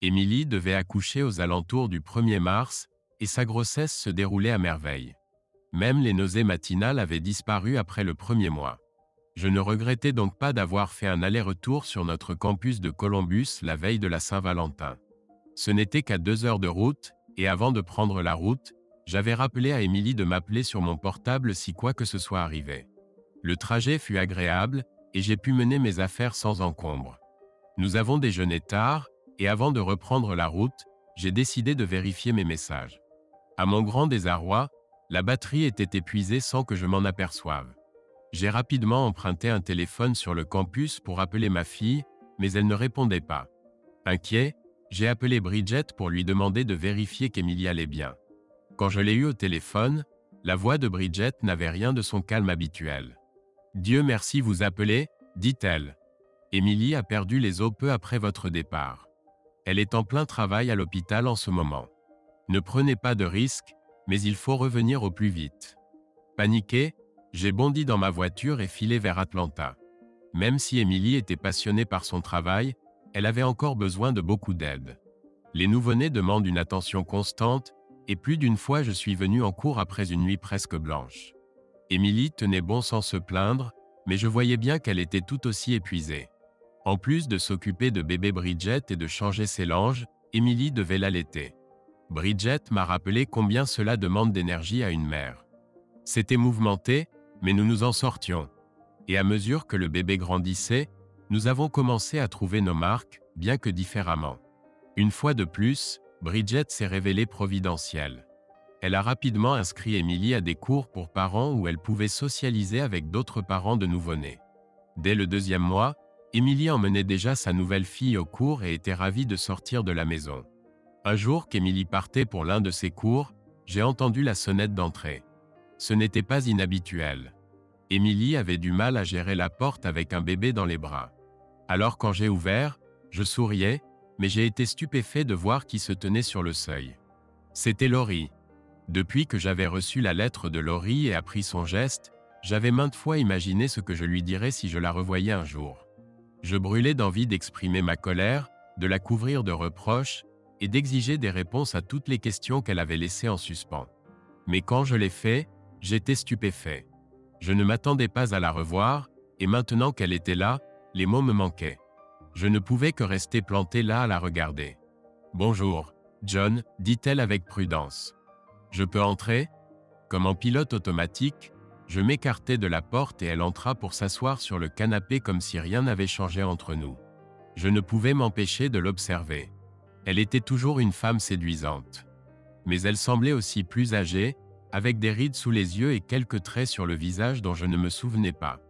Émilie devait accoucher aux alentours du 1er mars, et sa grossesse se déroulait à merveille. Même les nausées matinales avaient disparu après le 1er mois. Je ne regrettais donc pas d'avoir fait un aller-retour sur notre campus de Columbus la veille de la Saint-Valentin. Ce n'était qu'à 2 heures de route, et avant de prendre la route, j'avais rappelé à Émilie de m'appeler sur mon portable si quoi que ce soit arrivait. Le trajet fut agréable, et j'ai pu mener mes affaires sans encombre. Nous avons déjeuné tard, et avant de reprendre la route, j'ai décidé de vérifier mes messages. À mon grand désarroi, la batterie était épuisée sans que je m'en aperçoive. J'ai rapidement emprunté un téléphone sur le campus pour appeler ma fille, mais elle ne répondait pas. Inquiet, j'ai appelé Bridget pour lui demander de vérifier qu'Émilie allait bien. Quand je l'ai eue au téléphone, la voix de Bridget n'avait rien de son calme habituel. « Dieu merci vous appelez », dit-elle. « Émilie a perdu les os peu après votre départ. Elle est en plein travail à l'hôpital en ce moment. Ne prenez pas de risques, mais il faut revenir au plus vite. » Paniqué, j'ai bondi dans ma voiture et filé vers Atlanta. Même si Émilie était passionnée par son travail, elle avait encore besoin de beaucoup d'aide. Les nouveau-nés demandent une attention constante, et plus d'une fois je suis venu en cours après une nuit presque blanche. Émilie tenait bon sans se plaindre, mais je voyais bien qu'elle était tout aussi épuisée. En plus de s'occuper de bébé Bridget et de changer ses langes, Émilie devait l'allaiter. Bridget m'a rappelé combien cela demande d'énergie à une mère. C'était mouvementé, mais nous nous en sortions. Et à mesure que le bébé grandissait, nous avons commencé à trouver nos marques, bien que différemment. Une fois de plus, Bridget s'est révélée providentielle. Elle a rapidement inscrit Émilie à des cours pour parents où elle pouvait socialiser avec d'autres parents de nouveau-nés. Dès le 2e mois, Émilie emmenait déjà sa nouvelle fille au cours et était ravie de sortir de la maison. Un jour qu'Émilie partait pour l'un de ses cours, j'ai entendu la sonnette d'entrée. Ce n'était pas inhabituel. Émilie avait du mal à gérer la porte avec un bébé dans les bras. Alors quand j'ai ouvert, je souriais, mais j'ai été stupéfait de voir qui se tenait sur le seuil. C'était Laurie. Depuis que j'avais reçu la lettre de Laurie et appris son geste, j'avais maintes fois imaginé ce que je lui dirais si je la revoyais un jour. Je brûlais d'envie d'exprimer ma colère, de la couvrir de reproches et d'exiger des réponses à toutes les questions qu'elle avait laissées en suspens. Mais quand je l'ai fait, j'étais stupéfait. Je ne m'attendais pas à la revoir, et maintenant qu'elle était là, les mots me manquaient. Je ne pouvais que rester planté là à la regarder. « Bonjour, John », dit-elle avec prudence. « Je peux entrer ?» Comme en pilote automatique, je m'écartai de la porte et elle entra pour s'asseoir sur le canapé comme si rien n'avait changé entre nous. Je ne pouvais m'empêcher de l'observer. Elle était toujours une femme séduisante. Mais elle semblait aussi plus âgée, avec des rides sous les yeux et quelques traits sur le visage dont je ne me souvenais pas.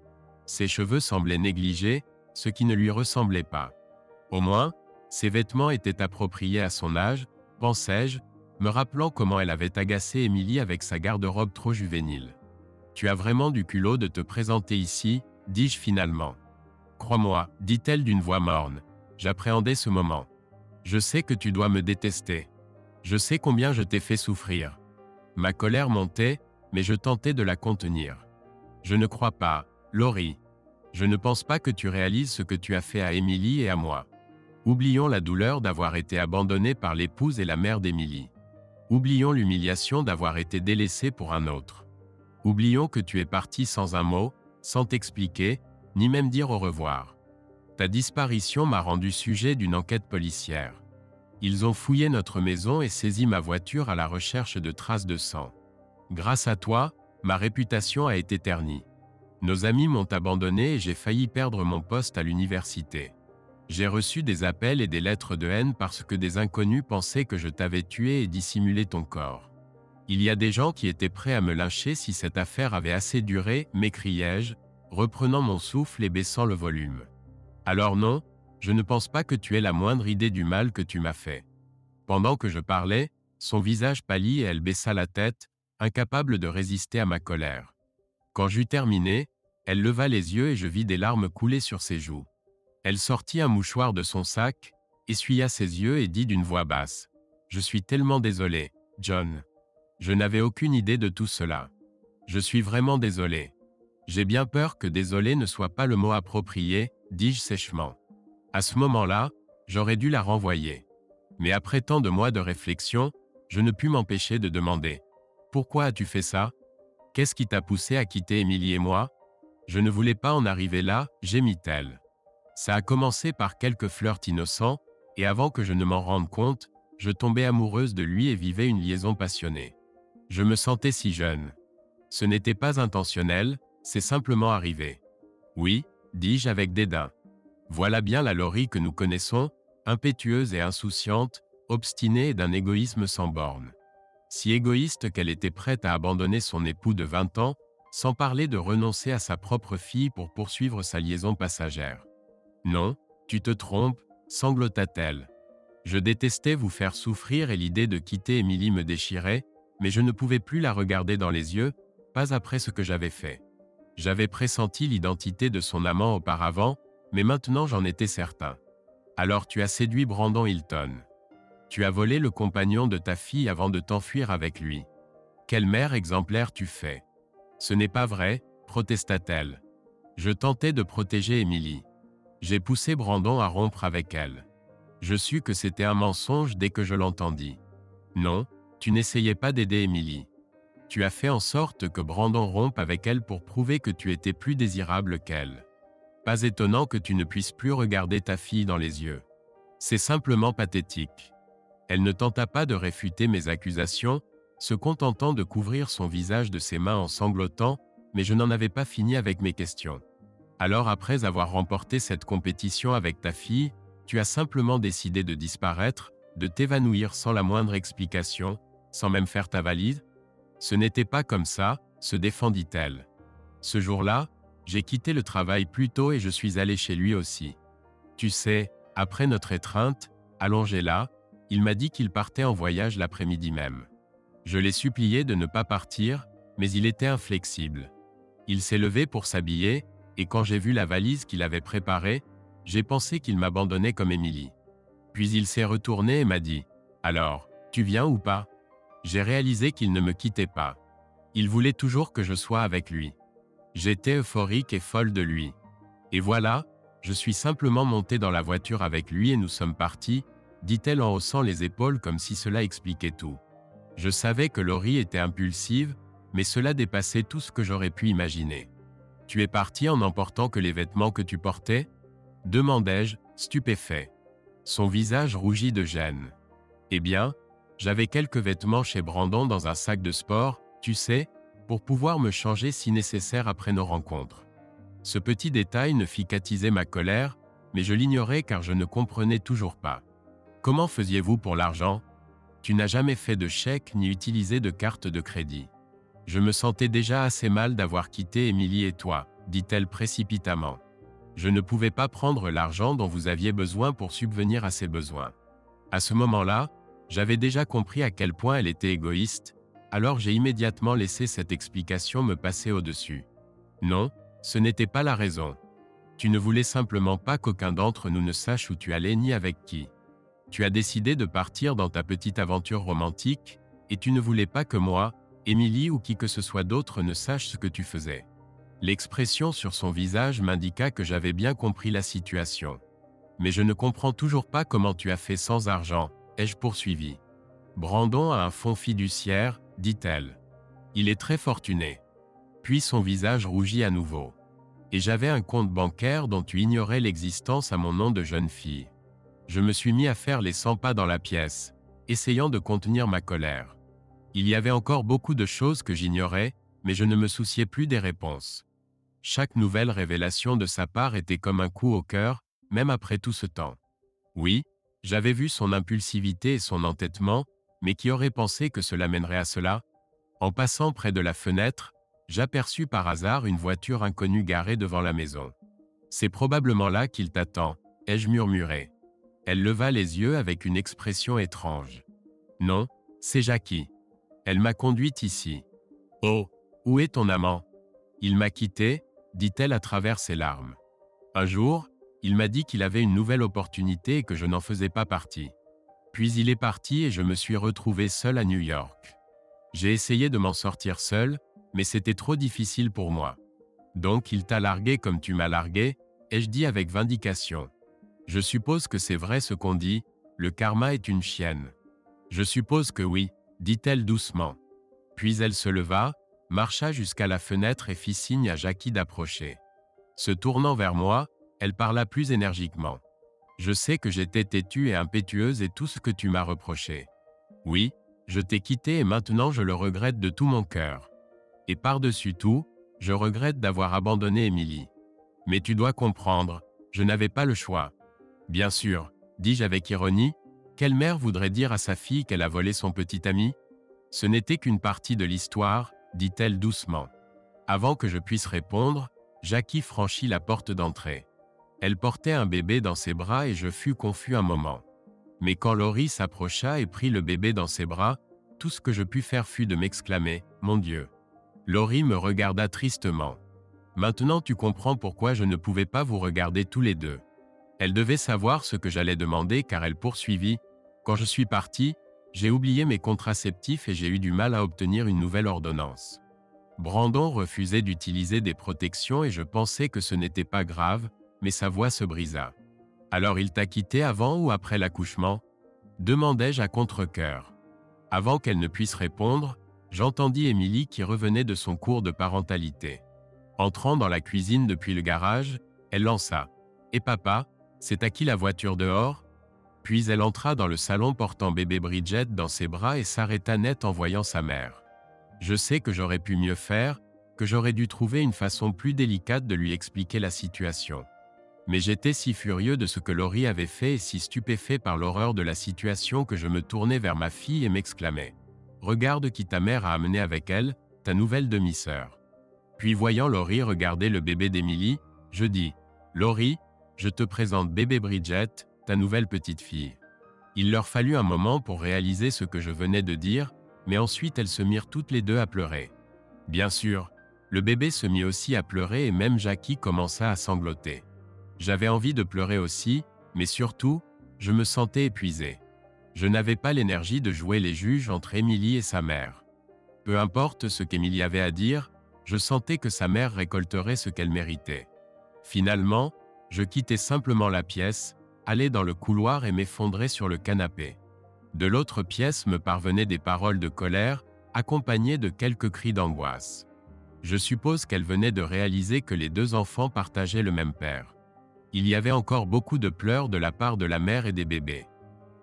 Ses cheveux semblaient négligés, ce qui ne lui ressemblait pas. Au moins, ses vêtements étaient appropriés à son âge, pensais-je, me rappelant comment elle avait agacé Émilie avec sa garde-robe trop juvénile. « Tu as vraiment du culot de te présenter ici ?» dis-je finalement. « Crois-moi, dit-elle d'une voix morne, j'appréhendais ce moment. Je sais que tu dois me détester. Je sais combien je t'ai fait souffrir. » Ma colère montait, mais je tentais de la contenir. « Je ne crois pas, Laurie. Je ne pense pas que tu réalises ce que tu as fait à Émilie et à moi. Oublions la douleur d'avoir été abandonnée par l'épouse et la mère d'Émilie. Oublions l'humiliation d'avoir été délaissée pour un autre. Oublions que tu es parti sans un mot, sans t'expliquer, ni même dire au revoir. Ta disparition m'a rendu sujet d'une enquête policière. Ils ont fouillé notre maison et saisi ma voiture à la recherche de traces de sang. Grâce à toi, ma réputation a été ternie. Nos amis m'ont abandonné et j'ai failli perdre mon poste à l'université. J'ai reçu des appels et des lettres de haine parce que des inconnus pensaient que je t'avais tué et dissimulé ton corps. Il y a des gens qui étaient prêts à me lyncher si cette affaire avait assez duré, m'écriai-je, reprenant mon souffle et baissant le volume. Alors non, je ne pense pas que tu aies la moindre idée du mal que tu m'as fait. Pendant que je parlais, son visage pâlit et elle baissa la tête, incapable de résister à ma colère. Quand j'eus terminé, elle leva les yeux et je vis des larmes couler sur ses joues. Elle sortit un mouchoir de son sac, essuya ses yeux et dit d'une voix basse « Je suis tellement désolé, John. Je n'avais aucune idée de tout cela. Je suis vraiment désolé. J'ai bien peur que désolé ne soit pas le mot approprié, dis-je sèchement. À ce moment-là, j'aurais dû la renvoyer. Mais après tant de mois de réflexion, je ne pus m'empêcher de demander « Pourquoi as-tu fait ça? Qu'est-ce qui t'a poussé à quitter Émilie et moi ?» Je ne voulais pas en arriver là, gémit-elle. Ça a commencé par quelques flirts innocents, et avant que je ne m'en rende compte, je tombais amoureuse de lui et vivais une liaison passionnée. Je me sentais si jeune. Ce n'était pas intentionnel, c'est simplement arrivé. Oui, dis-je avec dédain. Voilà bien la Laurie que nous connaissons, impétueuse et insouciante, obstinée et d'un égoïsme sans bornes. Si égoïste qu'elle était prête à abandonner son époux de 20 ans, sans parler de renoncer à sa propre fille pour poursuivre sa liaison passagère. Non, tu te trompes, sanglota-t-elle. Je détestais vous faire souffrir et l'idée de quitter Émilie me déchirait, mais je ne pouvais plus la regarder dans les yeux, pas après ce que j'avais fait. J'avais pressenti l'identité de son amant auparavant, mais maintenant j'en étais certain. Alors tu as séduit Brandon Hilton. Tu as volé le compagnon de ta fille avant de t'enfuir avec lui. Quelle mère exemplaire tu fais. Ce n'est pas vrai, protesta-t-elle. Je tentais de protéger Émilie. J'ai poussé Brandon à rompre avec elle. Je sus que c'était un mensonge dès que je l'entendis. Non, tu n'essayais pas d'aider Émilie. Tu as fait en sorte que Brandon rompe avec elle pour prouver que tu étais plus désirable qu'elle. Pas étonnant que tu ne puisses plus regarder ta fille dans les yeux. C'est simplement pathétique. Elle ne tenta pas de réfuter mes accusations, se contentant de couvrir son visage de ses mains en sanglotant, mais je n'en avais pas fini avec mes questions. Alors après avoir remporté cette compétition avec ta fille, tu as simplement décidé de disparaître, de t'évanouir sans la moindre explication, sans même faire ta valise? Ce n'était pas comme ça, se défendit-elle. Ce jour-là, j'ai quitté le travail plus tôt et je suis allé chez lui aussi. Tu sais, après notre étreinte, allongé là, il m'a dit qu'il partait en voyage l'après-midi même. Je l'ai supplié de ne pas partir, mais il était inflexible. Il s'est levé pour s'habiller, et quand j'ai vu la valise qu'il avait préparée, j'ai pensé qu'il m'abandonnait comme Émilie. Puis il s'est retourné et m'a dit « Alors, tu viens ou pas ?» J'ai réalisé qu'il ne me quittait pas. Il voulait toujours que je sois avec lui. J'étais euphorique et folle de lui. Et voilà, je suis simplement montée dans la voiture avec lui et nous sommes partis, dit-elle en haussant les épaules comme si cela expliquait tout. Je savais que Laurie était impulsive, mais cela dépassait tout ce que j'aurais pu imaginer. « Tu es parti en n'emportant que les vêtements que tu portais ?» demandai-je, stupéfait. Son visage rougit de gêne. « Eh bien, j'avais quelques vêtements chez Brandon dans un sac de sport, tu sais, pour pouvoir me changer si nécessaire après nos rencontres. » Ce petit détail ne fit qu'attiser ma colère, mais je l'ignorais car je ne comprenais toujours pas. « Comment faisiez-vous pour l'argent ? Tu n'as jamais fait de chèque ni utilisé de carte de crédit. » Je me sentais déjà assez mal d'avoir quitté Émilie et toi, dit-elle précipitamment. Je ne pouvais pas prendre l'argent dont vous aviez besoin pour subvenir à ses besoins. À ce moment-là, j'avais déjà compris à quel point elle était égoïste, alors j'ai immédiatement laissé cette explication me passer au-dessus. Non, ce n'était pas la raison. Tu ne voulais simplement pas qu'aucun d'entre nous ne sache où tu allais ni avec qui. Tu as décidé de partir dans ta petite aventure romantique, et tu ne voulais pas que moi, Émilie ou qui que ce soit d'autre ne sache ce que tu faisais. L'expression sur son visage m'indiqua que j'avais bien compris la situation. Mais je ne comprends toujours pas comment tu as fait sans argent, ai-je poursuivi. Brandon a un fonds fiduciaire, dit-elle. Il est très fortuné. Puis son visage rougit à nouveau. Et j'avais un compte bancaire dont tu ignorais l'existence à mon nom de jeune fille. Je me suis mis à faire les 100 pas dans la pièce, essayant de contenir ma colère. Il y avait encore beaucoup de choses que j'ignorais, mais je ne me souciais plus des réponses. Chaque nouvelle révélation de sa part était comme un coup au cœur, même après tout ce temps. Oui, j'avais vu son impulsivité et son entêtement, mais qui aurait pensé que cela mènerait à cela? En passant près de la fenêtre, j'aperçus par hasard une voiture inconnue garée devant la maison. « C'est probablement là qu'il t'attend », ai-je murmuré. Elle leva les yeux avec une expression étrange. « Non, c'est Jackie. Elle m'a conduite ici. »« Oh, où est ton amant ? » ?»« Il m'a quitté, » dit-elle à travers ses larmes. « Un jour, il m'a dit qu'il avait une nouvelle opportunité et que je n'en faisais pas partie. Puis il est parti et je me suis retrouvée seule à New York. J'ai essayé de m'en sortir seule, mais c'était trop difficile pour moi. Donc il t'a largué comme tu m'as largué, ai-je dit avec vindication. Je suppose que c'est vrai ce qu'on dit, Le karma est une chienne. Je suppose que oui, dit-elle doucement. Puis elle se leva, marcha jusqu'à la fenêtre et fit signe à Jackie d'approcher. Se tournant vers moi, elle parla plus énergiquement. Je sais que j'étais têtue et impétueuse et tout ce que tu m'as reproché. Oui, je t'ai quitté et maintenant je le regrette de tout mon cœur. Et par-dessus tout, je regrette d'avoir abandonné Émilie. Mais tu dois comprendre, je n'avais pas le choix. Bien sûr, dis-je avec ironie, quelle mère voudrait dire à sa fille qu'elle a volé son petit ami? Ce n'était qu'une partie de l'histoire, dit-elle doucement. Avant que je puisse répondre, Jackie franchit la porte d'entrée. Elle portait un bébé dans ses bras et je fus confus un moment. Mais quand Laurie s'approcha et prit le bébé dans ses bras, tout ce que je pus faire fut de m'exclamer « Mon Dieu !» Laurie me regarda tristement. Maintenant tu comprends pourquoi je ne pouvais pas vous regarder tous les deux. Elle devait savoir ce que j'allais demander car elle poursuivit « Quand je suis parti, j'ai oublié mes contraceptifs et j'ai eu du mal à obtenir une nouvelle ordonnance. Brandon refusait d'utiliser des protections et je pensais que ce n'était pas grave, mais sa voix se brisa. « Alors il t'a quitté avant ou après l'accouchement ?» demandai-je à contre-cœur. Avant qu'elle ne puisse répondre, j'entendis Émilie qui revenait de son cours de parentalité. Entrant dans la cuisine depuis le garage, elle lança « Et papa, c'est à qui la voiture dehors ?» Puis elle entra dans le salon portant bébé Bridget dans ses bras et s'arrêta net en voyant sa mère. Je sais que j'aurais pu mieux faire, que j'aurais dû trouver une façon plus délicate de lui expliquer la situation. Mais j'étais si furieux de ce que Laurie avait fait et si stupéfait par l'horreur de la situation que je me tournai vers ma fille et m'exclamai « Regarde qui ta mère a amené avec elle, ta nouvelle demi-sœur. » Puis voyant Laurie regarder le bébé d'Émilie, je dis « Laurie, je te présente bébé Bridget, ta nouvelle petite fille. » Il leur fallut un moment pour réaliser ce que je venais de dire, mais ensuite elles se mirent toutes les deux à pleurer. Bien sûr, le bébé se mit aussi à pleurer et même Jackie commença à sangloter. J'avais envie de pleurer aussi, mais surtout, je me sentais épuisé. Je n'avais pas l'énergie de jouer les juges entre Émilie et sa mère. Peu importe ce qu'Émilie avait à dire, je sentais que sa mère récolterait ce qu'elle méritait. Finalement, je quittai simplement la pièce, allai dans le couloir et m'effondrai sur le canapé. De l'autre pièce me parvenaient des paroles de colère, accompagnées de quelques cris d'angoisse. Je suppose qu'elle venait de réaliser que les deux enfants partageaient le même père. Il y avait encore beaucoup de pleurs de la part de la mère et des bébés.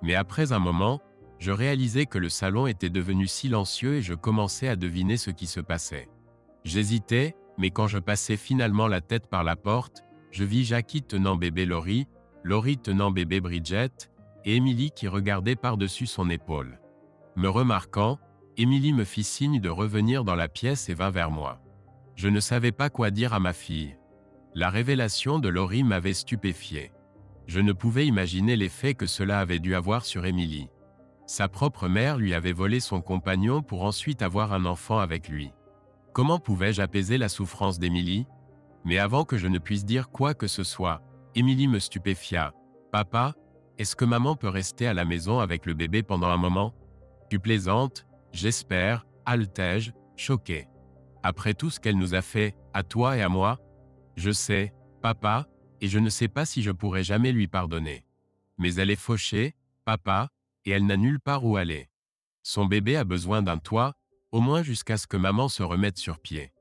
Mais après un moment, je réalisai que le salon était devenu silencieux et je commençais à deviner ce qui se passait. J'hésitais, mais quand je passai finalement la tête par la porte, je vis Jackie tenant bébé Laurie, Laurie tenant bébé Bridget, et Émilie qui regardait par-dessus son épaule. Me remarquant, Émilie me fit signe de revenir dans la pièce et vint vers moi. Je ne savais pas quoi dire à ma fille. La révélation de Laurie m'avait stupéfié. Je ne pouvais imaginer l'effet que cela avait dû avoir sur Émilie. Sa propre mère lui avait volé son compagnon pour ensuite avoir un enfant avec lui. Comment pouvais-je apaiser la souffrance d'Émilie? Mais avant que je ne puisse dire quoi que ce soit, Émilie me stupéfia. « Papa, est-ce que maman peut rester à la maison avec le bébé pendant un moment? » « Tu plaisantes, j'espère, haltai-je, choqué. Après tout ce qu'elle nous a fait, à toi et à moi? Je sais, papa, et je ne sais pas si je pourrai jamais lui pardonner. Mais elle est fauchée, papa, et elle n'a nulle part où aller. Son bébé a besoin d'un toit, au moins jusqu'à ce que maman se remette sur pied.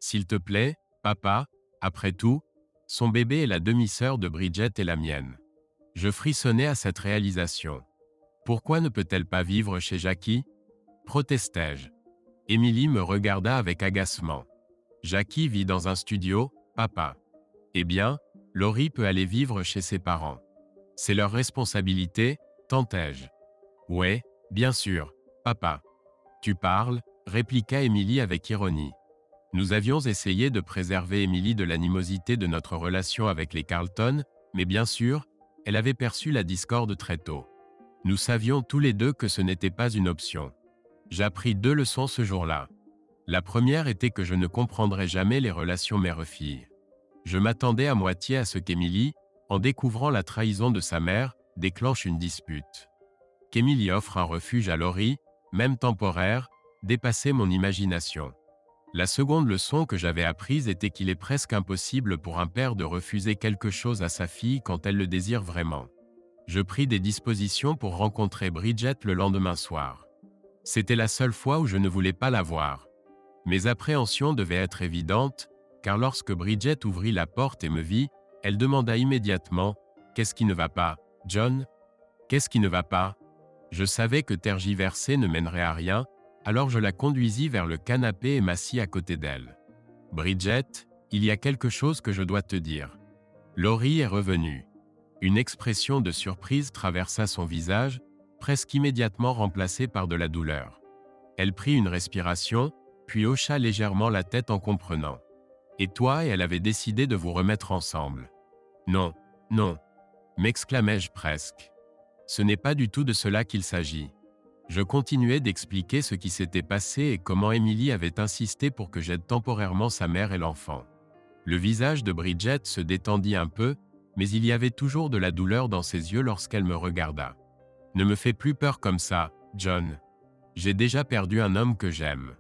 S'il te plaît, papa, après tout, son bébé est la demi-sœur de Bridget et la mienne. » Je frissonnais à cette réalisation. Pourquoi ne peut-elle pas vivre chez Jackie? Protestai-je. Émilie me regarda avec agacement. Jackie vit dans un studio, papa. Eh bien, Laurie peut aller vivre chez ses parents. C'est leur responsabilité, tentai-je. Ouais, bien sûr, papa. Tu parles, répliqua Émilie avec ironie. Nous avions essayé de préserver Émilie de l'animosité de notre relation avec les Carlton, mais bien sûr, elle avait perçu la discorde très tôt. Nous savions tous les deux que ce n'était pas une option. J'appris 2 leçons ce jour-là. La première était que je ne comprendrais jamais les relations mère-fille. Je m'attendais à moitié à ce qu'Émilie, en découvrant la trahison de sa mère, déclenche une dispute. Qu'Émilie offre un refuge à Laurie, même temporaire, dépassait mon imagination. La seconde leçon que j'avais apprise était qu'il est presque impossible pour un père de refuser quelque chose à sa fille quand elle le désire vraiment. Je pris des dispositions pour rencontrer Bridget le lendemain soir. C'était la seule fois où je ne voulais pas la voir. Mes appréhensions devaient être évidentes, car lorsque Bridget ouvrit la porte et me vit, elle demanda immédiatement « Qu'est-ce qui ne va pas, John ? Qu'est-ce qui ne va pas ?» Je savais que tergiverser ne mènerait à rien, alors je la conduisis vers le canapé et m'assis à côté d'elle. « Bridget, il y a quelque chose que je dois te dire. » Laurie est revenue. Une expression de surprise traversa son visage, presque immédiatement remplacée par de la douleur. Elle prit une respiration, puis hocha légèrement la tête en comprenant. « Et toi, elle avait décidé de vous remettre ensemble. »« Non, non, » m'exclamai-je presque. Ce n'est pas du tout de cela qu'il s'agit. Je continuais d'expliquer ce qui s'était passé et comment Emily avait insisté pour que j'aide temporairement sa mère et l'enfant. Le visage de Bridget se détendit un peu, mais il y avait toujours de la douleur dans ses yeux lorsqu'elle me regarda. « Ne me fais plus peur comme ça, John. J'ai déjà perdu un homme que j'aime.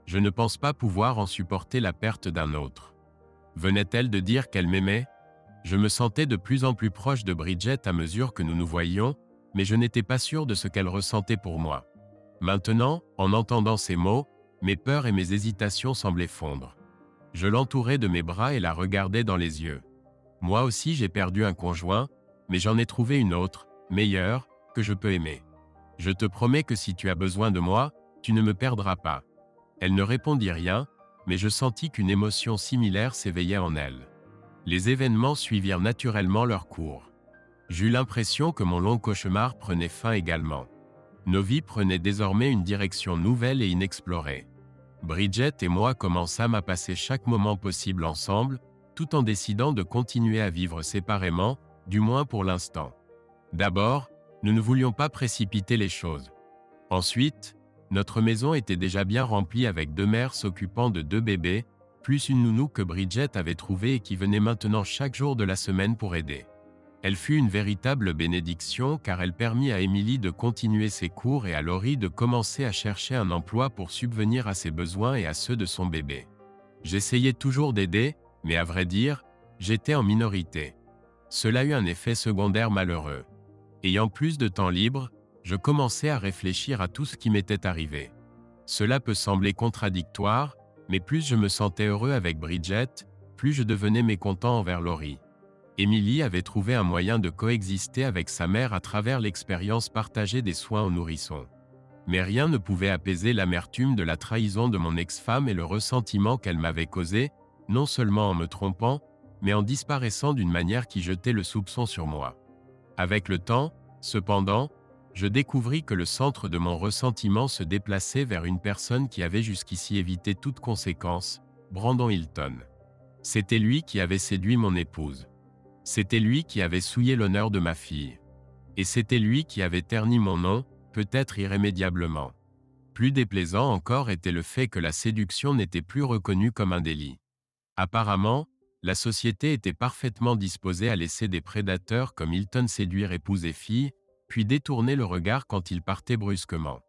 Je ne pense pas pouvoir en supporter la perte d'un autre. » Venait-elle de dire qu'elle m'aimait? Je me sentais de plus en plus proche de Bridget à mesure que nous nous voyions, mais je n'étais pas sûr de ce qu'elle ressentait pour moi. Maintenant, en entendant ces mots, mes peurs et mes hésitations semblaient fondre. Je l'entourais de mes bras et la regardais dans les yeux. Moi aussi j'ai perdu un conjoint, mais j'en ai trouvé une autre, meilleure, que je peux aimer. Je te promets que si tu as besoin de moi, tu ne me perdras pas. Elle ne répondit rien, mais je sentis qu'une émotion similaire s'éveillait en elle. Les événements suivirent naturellement leur cours. J'eus l'impression que mon long cauchemar prenait fin également. Nos vies prenaient désormais une direction nouvelle et inexplorée. Bridget et moi commençâmes à passer chaque moment possible ensemble, tout en décidant de continuer à vivre séparément, du moins pour l'instant. D'abord, nous ne voulions pas précipiter les choses. Ensuite, notre maison était déjà bien remplie avec 2 mères s'occupant de 2 bébés, plus une nounou que Bridget avait trouvée et qui venait maintenant chaque jour de la semaine pour aider. Elle fut une véritable bénédiction car elle permit à Emily de continuer ses cours et à Laurie de commencer à chercher un emploi pour subvenir à ses besoins et à ceux de son bébé. J'essayais toujours d'aider, mais à vrai dire, j'étais en minorité. Cela eut un effet secondaire malheureux. Ayant plus de temps libre, je commençais à réfléchir à tout ce qui m'était arrivé. Cela peut sembler contradictoire, mais plus je me sentais heureux avec Bridget, plus je devenais mécontent envers Laurie. Emily avait trouvé un moyen de coexister avec sa mère à travers l'expérience partagée des soins aux nourrissons. Mais rien ne pouvait apaiser l'amertume de la trahison de mon ex-femme et le ressentiment qu'elle m'avait causé, non seulement en me trompant, mais en disparaissant d'une manière qui jetait le soupçon sur moi. Avec le temps, cependant, je découvris que le centre de mon ressentiment se déplaçait vers une personne qui avait jusqu'ici évité toute conséquence, Brandon Hilton. C'était lui qui avait séduit mon épouse. C'était lui qui avait souillé l'honneur de ma fille. Et c'était lui qui avait terni mon nom, peut-être irrémédiablement. Plus déplaisant encore était le fait que la séduction n'était plus reconnue comme un délit. Apparemment, la société était parfaitement disposée à laisser des prédateurs comme Hilton séduire épouse et fille, puis détourner le regard quand ils partaient brusquement.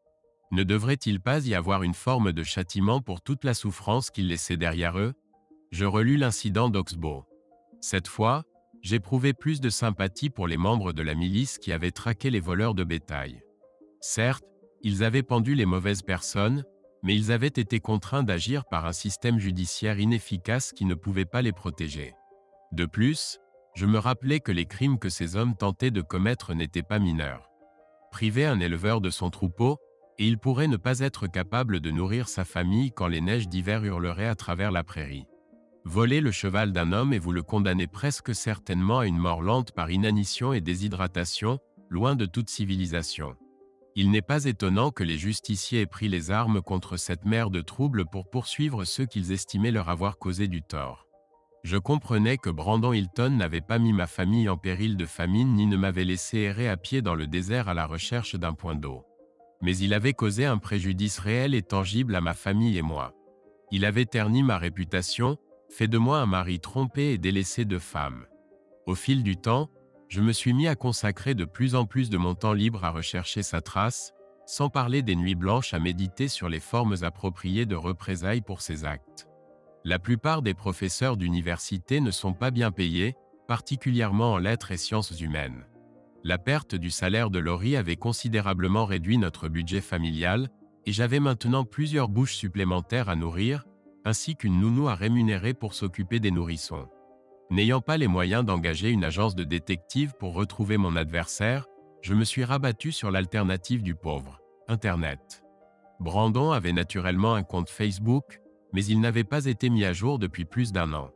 Ne devrait-il pas y avoir une forme de châtiment pour toute la souffrance qu'ils laissaient derrière eux? Je relus l'incident d'Oxbow. Cette fois, j'éprouvais plus de sympathie pour les membres de la milice qui avaient traqué les voleurs de bétail. Certes, ils avaient pendu les mauvaises personnes, mais ils avaient été contraints d'agir par un système judiciaire inefficace qui ne pouvait pas les protéger. De plus, je me rappelais que les crimes que ces hommes tentaient de commettre n'étaient pas mineurs. Priver un éleveur de son troupeau, et il pourrait ne pas être capable de nourrir sa famille quand les neiges d'hiver hurleraient à travers la prairie. Voler le cheval d'un homme et vous le condamnez presque certainement à une mort lente par inanition et déshydratation, loin de toute civilisation. Il n'est pas étonnant que les justiciers aient pris les armes contre cette mer de troubles pour poursuivre ceux qu'ils estimaient leur avoir causé du tort. Je comprenais que Brandon Hilton n'avait pas mis ma famille en péril de famine ni ne m'avait laissé errer à pied dans le désert à la recherche d'un point d'eau. Mais il avait causé un préjudice réel et tangible à ma famille et moi. Il avait terni ma réputation, fait de moi un mari trompé et délaissé de femme. Au fil du temps, je me suis mis à consacrer de plus en plus de mon temps libre à rechercher sa trace, sans parler des nuits blanches à méditer sur les formes appropriées de représailles pour ses actes. La plupart des professeurs d'université ne sont pas bien payés, particulièrement en lettres et sciences humaines. La perte du salaire de Laurie avait considérablement réduit notre budget familial, et j'avais maintenant plusieurs bouches supplémentaires à nourrir, ainsi qu'une nounou à rémunérer pour s'occuper des nourrissons. N'ayant pas les moyens d'engager une agence de détective pour retrouver mon adversaire, je me suis rabattu sur l'alternative du pauvre, Internet. Brandon avait naturellement un compte Facebook, mais il n'avait pas été mis à jour depuis plus d'1 an.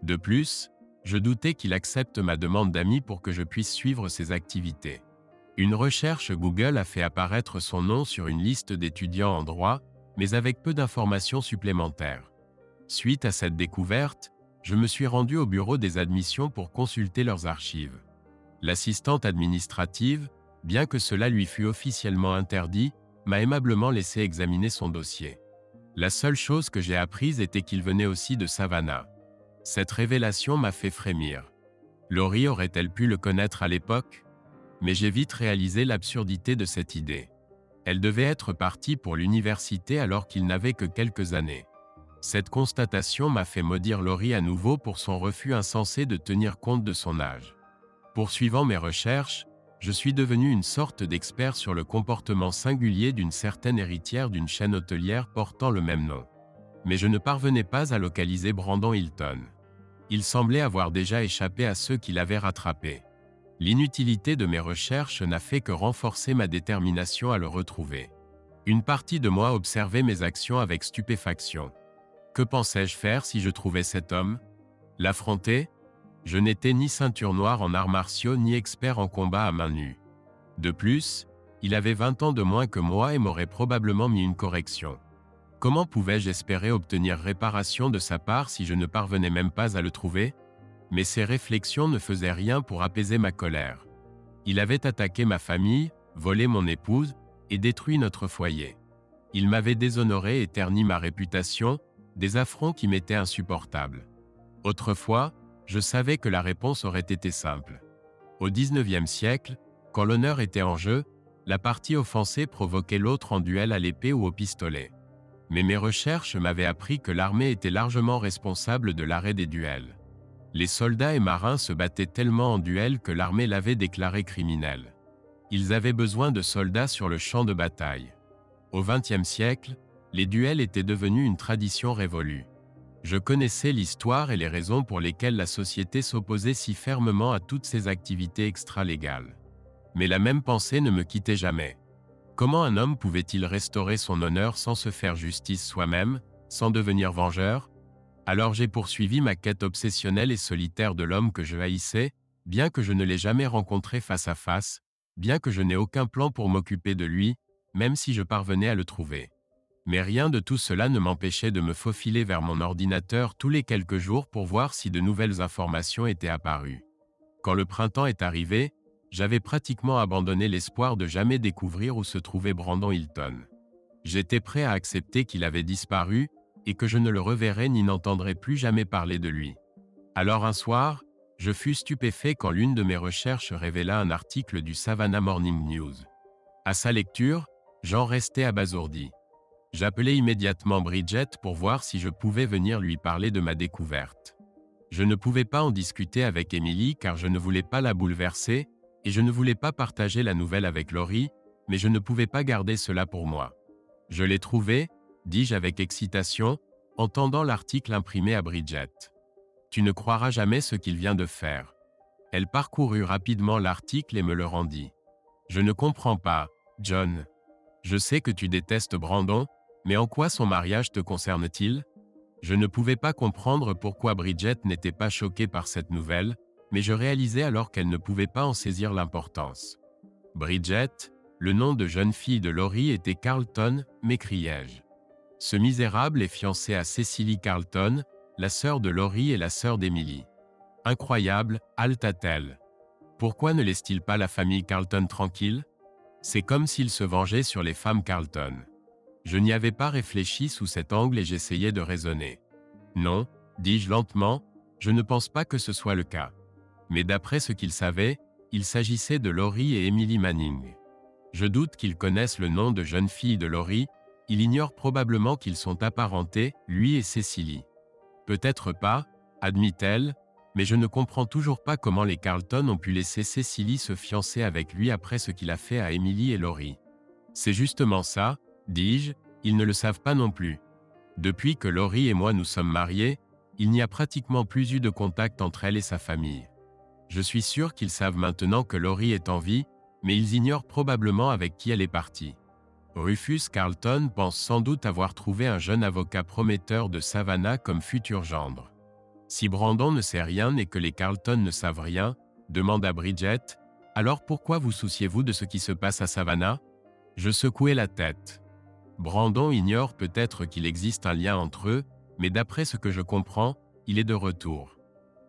De plus, je doutais qu'il accepte ma demande d'amis pour que je puisse suivre ses activités. Une recherche Google a fait apparaître son nom sur une liste d'étudiants en droit, mais avec peu d'informations supplémentaires. Suite à cette découverte, je me suis rendu au bureau des admissions pour consulter leurs archives. L'assistante administrative, bien que cela lui fût officiellement interdit, m'a aimablement laissé examiner son dossier. La seule chose que j'ai apprise était qu'il venait aussi de Savannah. Cette révélation m'a fait frémir. Laurie aurait-elle pu le connaître à l'époque? Mais j'ai vite réalisé l'absurdité de cette idée. Elle devait être partie pour l'université alors qu'il n'avait que quelques années. Cette constatation m'a fait maudire Laurie à nouveau pour son refus insensé de tenir compte de son âge. Poursuivant mes recherches, je suis devenu une sorte d'expert sur le comportement singulier d'une certaine héritière d'une chaîne hôtelière portant le même nom. Mais je ne parvenais pas à localiser Brandon Hilton. Il semblait avoir déjà échappé à ceux qui l'avaient rattrapé. L'inutilité de mes recherches n'a fait que renforcer ma détermination à le retrouver. Une partie de moi observait mes actions avec stupéfaction. Que pensais-je faire si je trouvais cet homme? L'affronter? Je n'étais ni ceinture noire en arts martiaux ni expert en combat à main nue. De plus, il avait 20 ans de moins que moi et m'aurait probablement mis une correction. Comment pouvais-je espérer obtenir réparation de sa part si je ne parvenais même pas à le trouver? Mais ces réflexions ne faisaient rien pour apaiser ma colère. Il avait attaqué ma famille, volé mon épouse et détruit notre foyer. Il m'avait déshonoré et terni ma réputation, des affronts qui m'étaient insupportables. Autrefois, je savais que la réponse aurait été simple. Au XIXe siècle, quand l'honneur était en jeu, la partie offensée provoquait l'autre en duel à l'épée ou au pistolet. Mais mes recherches m'avaient appris que l'armée était largement responsable de l'arrêt des duels. Les soldats et marins se battaient tellement en duel que l'armée l'avait déclaré criminel. Ils avaient besoin de soldats sur le champ de bataille. Au XXe siècle, les duels étaient devenus une tradition révolue. Je connaissais l'histoire et les raisons pour lesquelles la société s'opposait si fermement à toutes ces activités extra-légales. Mais la même pensée ne me quittait jamais. Comment un homme pouvait-il restaurer son honneur sans se faire justice soi-même, sans devenir vengeur? Alors j'ai poursuivi ma quête obsessionnelle et solitaire de l'homme que je haïssais, bien que je ne l'ai jamais rencontré face à face, bien que je n'ai aucun plan pour m'occuper de lui, même si je parvenais à le trouver. Mais rien de tout cela ne m'empêchait de me faufiler vers mon ordinateur tous les quelques jours pour voir si de nouvelles informations étaient apparues. Quand le printemps est arrivé, j'avais pratiquement abandonné l'espoir de jamais découvrir où se trouvait Brandon Hilton. J'étais prêt à accepter qu'il avait disparu et que je ne le reverrais ni n'entendrais plus jamais parler de lui. Alors un soir, je fus stupéfait quand l'une de mes recherches révéla un article du Savannah Morning News. À sa lecture, j'en restais abasourdi. J'appelai immédiatement Bridget pour voir si je pouvais venir lui parler de ma découverte. Je ne pouvais pas en discuter avec Emily car je ne voulais pas la bouleverser et je ne voulais pas partager la nouvelle avec Laurie, mais je ne pouvais pas garder cela pour moi. Je l'ai trouvé, dis-je avec excitation, en tendant l'article imprimé à Bridget. Tu ne croiras jamais ce qu'il vient de faire. Elle parcourut rapidement l'article et me le rendit. Je ne comprends pas, John. Je sais que tu détestes Brandon, mais en quoi son mariage te concerne-t-il? Je ne pouvais pas comprendre pourquoi Bridget n'était pas choquée par cette nouvelle, mais je réalisais alors qu'elle ne pouvait pas en saisir l'importance. Bridget, le nom de jeune fille de Laurie était Carlton, m'écriai-je. Ce misérable est fiancé à Cecily Carlton, la sœur de Laurie et la sœur d'Emily. Incroyable, halta-t-elle. Pourquoi ne laisse-t-il pas la famille Carlton tranquille? C'est comme s'il se vengeait sur les femmes Carlton. Je n'y avais pas réfléchi sous cet angle et j'essayais de raisonner. Non, dis-je lentement, je ne pense pas que ce soit le cas. Mais d'après ce qu'il savait, il s'agissait de Laurie et Emily Manning. Je doute qu'ils connaissent le nom de jeune fille de Laurie, il ignore probablement qu'ils sont apparentés, lui et Cecily. Peut-être pas, admit-elle, Mais je ne comprends toujours pas comment les Carlton ont pu laisser Cecily se fiancer avec lui après ce qu'il a fait à Emily et Laurie. C'est justement ça, dis-je, ils ne le savent pas non plus. Depuis que Laurie et moi nous sommes mariés, il n'y a pratiquement plus eu de contact entre elle et sa famille. Je suis sûr qu'ils savent maintenant que Laurie est en vie, mais ils ignorent probablement avec qui elle est partie. Rufus Carlton pense sans doute avoir trouvé un jeune avocat prometteur de Savannah comme futur gendre. Si Brandon ne sait rien et que les Carlton ne savent rien, demanda Bridget, alors pourquoi vous souciez-vous de ce qui se passe à Savannah? Je secouai la tête. Brandon ignore peut-être qu'il existe un lien entre eux, mais d'après ce que je comprends, il est de retour.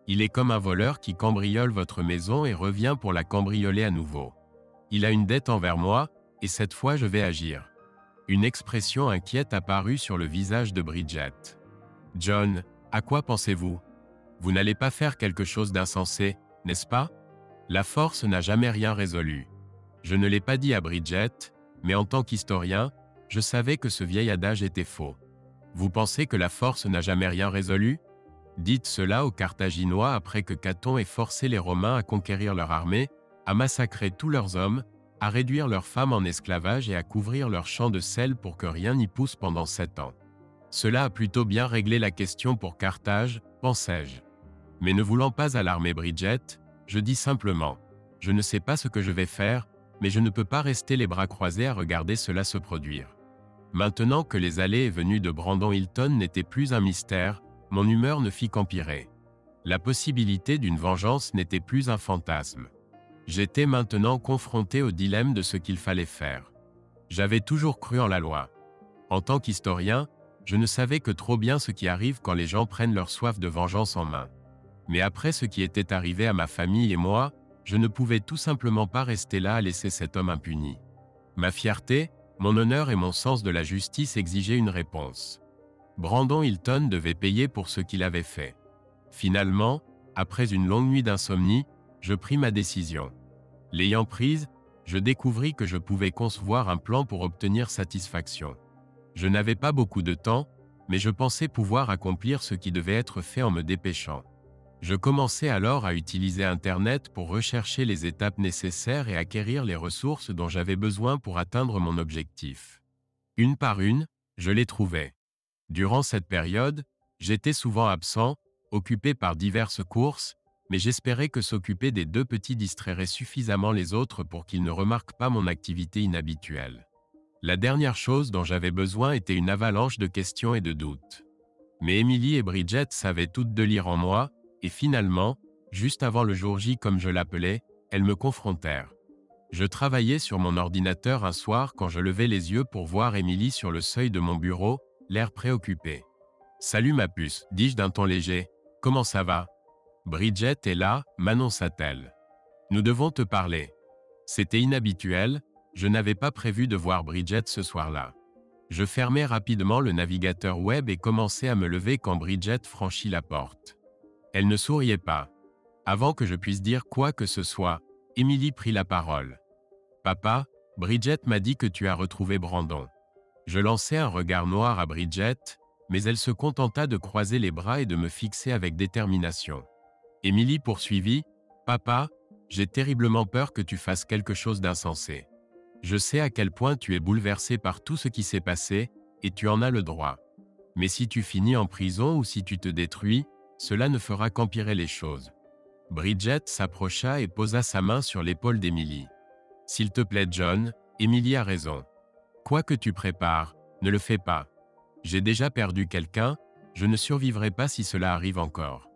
Il est comme un voleur qui cambriole votre maison et revient pour la cambrioler à nouveau. Il a une dette envers moi, et cette fois je vais agir. Une expression inquiète apparut sur le visage de Bridget. John, à quoi pensez-vous? Vous n'allez pas faire quelque chose d'insensé, n'est-ce pas? La force n'a jamais rien résolu. Je ne l'ai pas dit à Bridget, mais en tant qu'historien, je savais que ce vieil adage était faux. Vous pensez que la force n'a jamais rien résolu? Dites cela aux Carthaginois après que Caton ait forcé les Romains à conquérir leur armée, à massacrer tous leurs hommes, à réduire leurs femmes en esclavage et à couvrir leurs champs de sel pour que rien n'y pousse pendant 7 ans. Cela a plutôt bien réglé la question pour Carthage, pensais-je. Mais ne voulant pas alarmer Bridget, je dis simplement, je ne sais pas ce que je vais faire, mais je ne peux pas rester les bras croisés à regarder cela se produire. Maintenant que les allées et venues de Brandon Hilton n'étaient plus un mystère, mon humeur ne fit qu'empirer. La possibilité d'une vengeance n'était plus un fantasme. J'étais maintenant confronté au dilemme de ce qu'il fallait faire. J'avais toujours cru en la loi. En tant qu'historien, je ne savais que trop bien ce qui arrive quand les gens prennent leur soif de vengeance en main. Mais après ce qui était arrivé à ma famille et moi, je ne pouvais tout simplement pas rester là à laisser cet homme impuni. Ma fierté, mon honneur et mon sens de la justice exigeaient une réponse. Brandon Hilton devait payer pour ce qu'il avait fait. Finalement, après une longue nuit d'insomnie, je pris ma décision. L'ayant prise, je découvris que je pouvais concevoir un plan pour obtenir satisfaction. Je n'avais pas beaucoup de temps, mais je pensais pouvoir accomplir ce qui devait être fait en me dépêchant. Je commençai alors à utiliser Internet pour rechercher les étapes nécessaires et acquérir les ressources dont j'avais besoin pour atteindre mon objectif. Une par une, je les trouvais. Durant cette période, j'étais souvent absent, occupé par diverses courses, mais j'espérais que s'occuper des 2 petits distrairait suffisamment les autres pour qu'ils ne remarquent pas mon activité inhabituelle. La dernière chose dont j'avais besoin était une avalanche de questions et de doutes. Mais Emily et Bridget savaient toutes de lire en moi, et finalement, juste avant le jour J comme je l'appelais, elles me confrontèrent. Je travaillais sur mon ordinateur un soir quand je levai les yeux pour voir Emily sur le seuil de mon bureau, l'air préoccupé. « Salut ma puce, dis-je d'un ton léger. Comment ça va? » « Bridget est là, m'annonça-t-elle. « Nous devons te parler. » C'était inhabituel, je n'avais pas prévu de voir Bridget ce soir-là. Je fermai rapidement le navigateur web et commençai à me lever quand Bridget franchit la porte. Elle ne souriait pas. Avant que je puisse dire quoi que ce soit, Emily prit la parole. « Papa, Bridget m'a dit que tu as retrouvé Brandon. » Je lançai un regard noir à Bridget, mais elle se contenta de croiser les bras et de me fixer avec détermination. Emily poursuivit, « Papa, j'ai terriblement peur que tu fasses quelque chose d'insensé. Je sais à quel point tu es bouleversé par tout ce qui s'est passé, et tu en as le droit. Mais si tu finis en prison ou si tu te détruis, cela ne fera qu'empirer les choses. » Bridget s'approcha et posa sa main sur l'épaule d'Emily. « S'il te plaît John, Emily a raison. Quoi que tu prépares, ne le fais pas. J'ai déjà perdu quelqu'un, je ne survivrai pas si cela arrive encore. »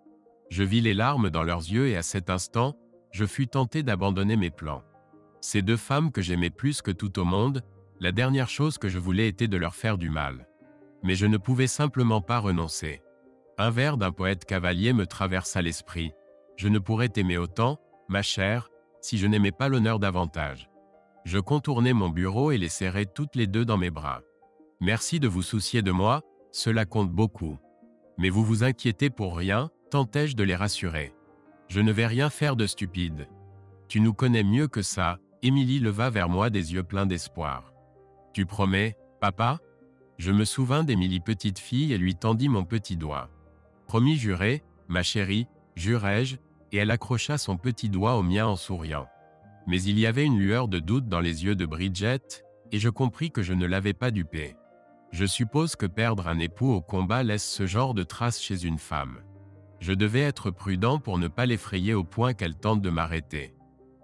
Je vis les larmes dans leurs yeux et à cet instant, je fus tenté d'abandonner mes plans. Ces 2 femmes que j'aimais plus que tout au monde, la dernière chose que je voulais était de leur faire du mal. Mais je ne pouvais simplement pas renoncer. Un vers d'un poète cavalier me traversa l'esprit. Je ne pourrais t'aimer autant, ma chère, si je n'aimais pas l'honneur davantage. Je contournai mon bureau et les serrai toutes les 2 dans mes bras. Merci de vous soucier de moi, cela compte beaucoup. Mais vous vous inquiétez pour rien, tentai-je de les rassurer. Je ne vais rien faire de stupide. Tu nous connais mieux que ça, Emily leva vers moi des yeux pleins d'espoir. Tu promets, papa? Je me souvins d'Emily petite fille et lui tendis mon petit doigt. Promis juré, ma chérie, jurai-je, et elle accrocha son petit doigt au mien en souriant. Mais il y avait une lueur de doute dans les yeux de Bridget, et je compris que je ne l'avais pas dupée. Je suppose que perdre un époux au combat laisse ce genre de traces chez une femme. Je devais être prudent pour ne pas l'effrayer au point qu'elle tente de m'arrêter.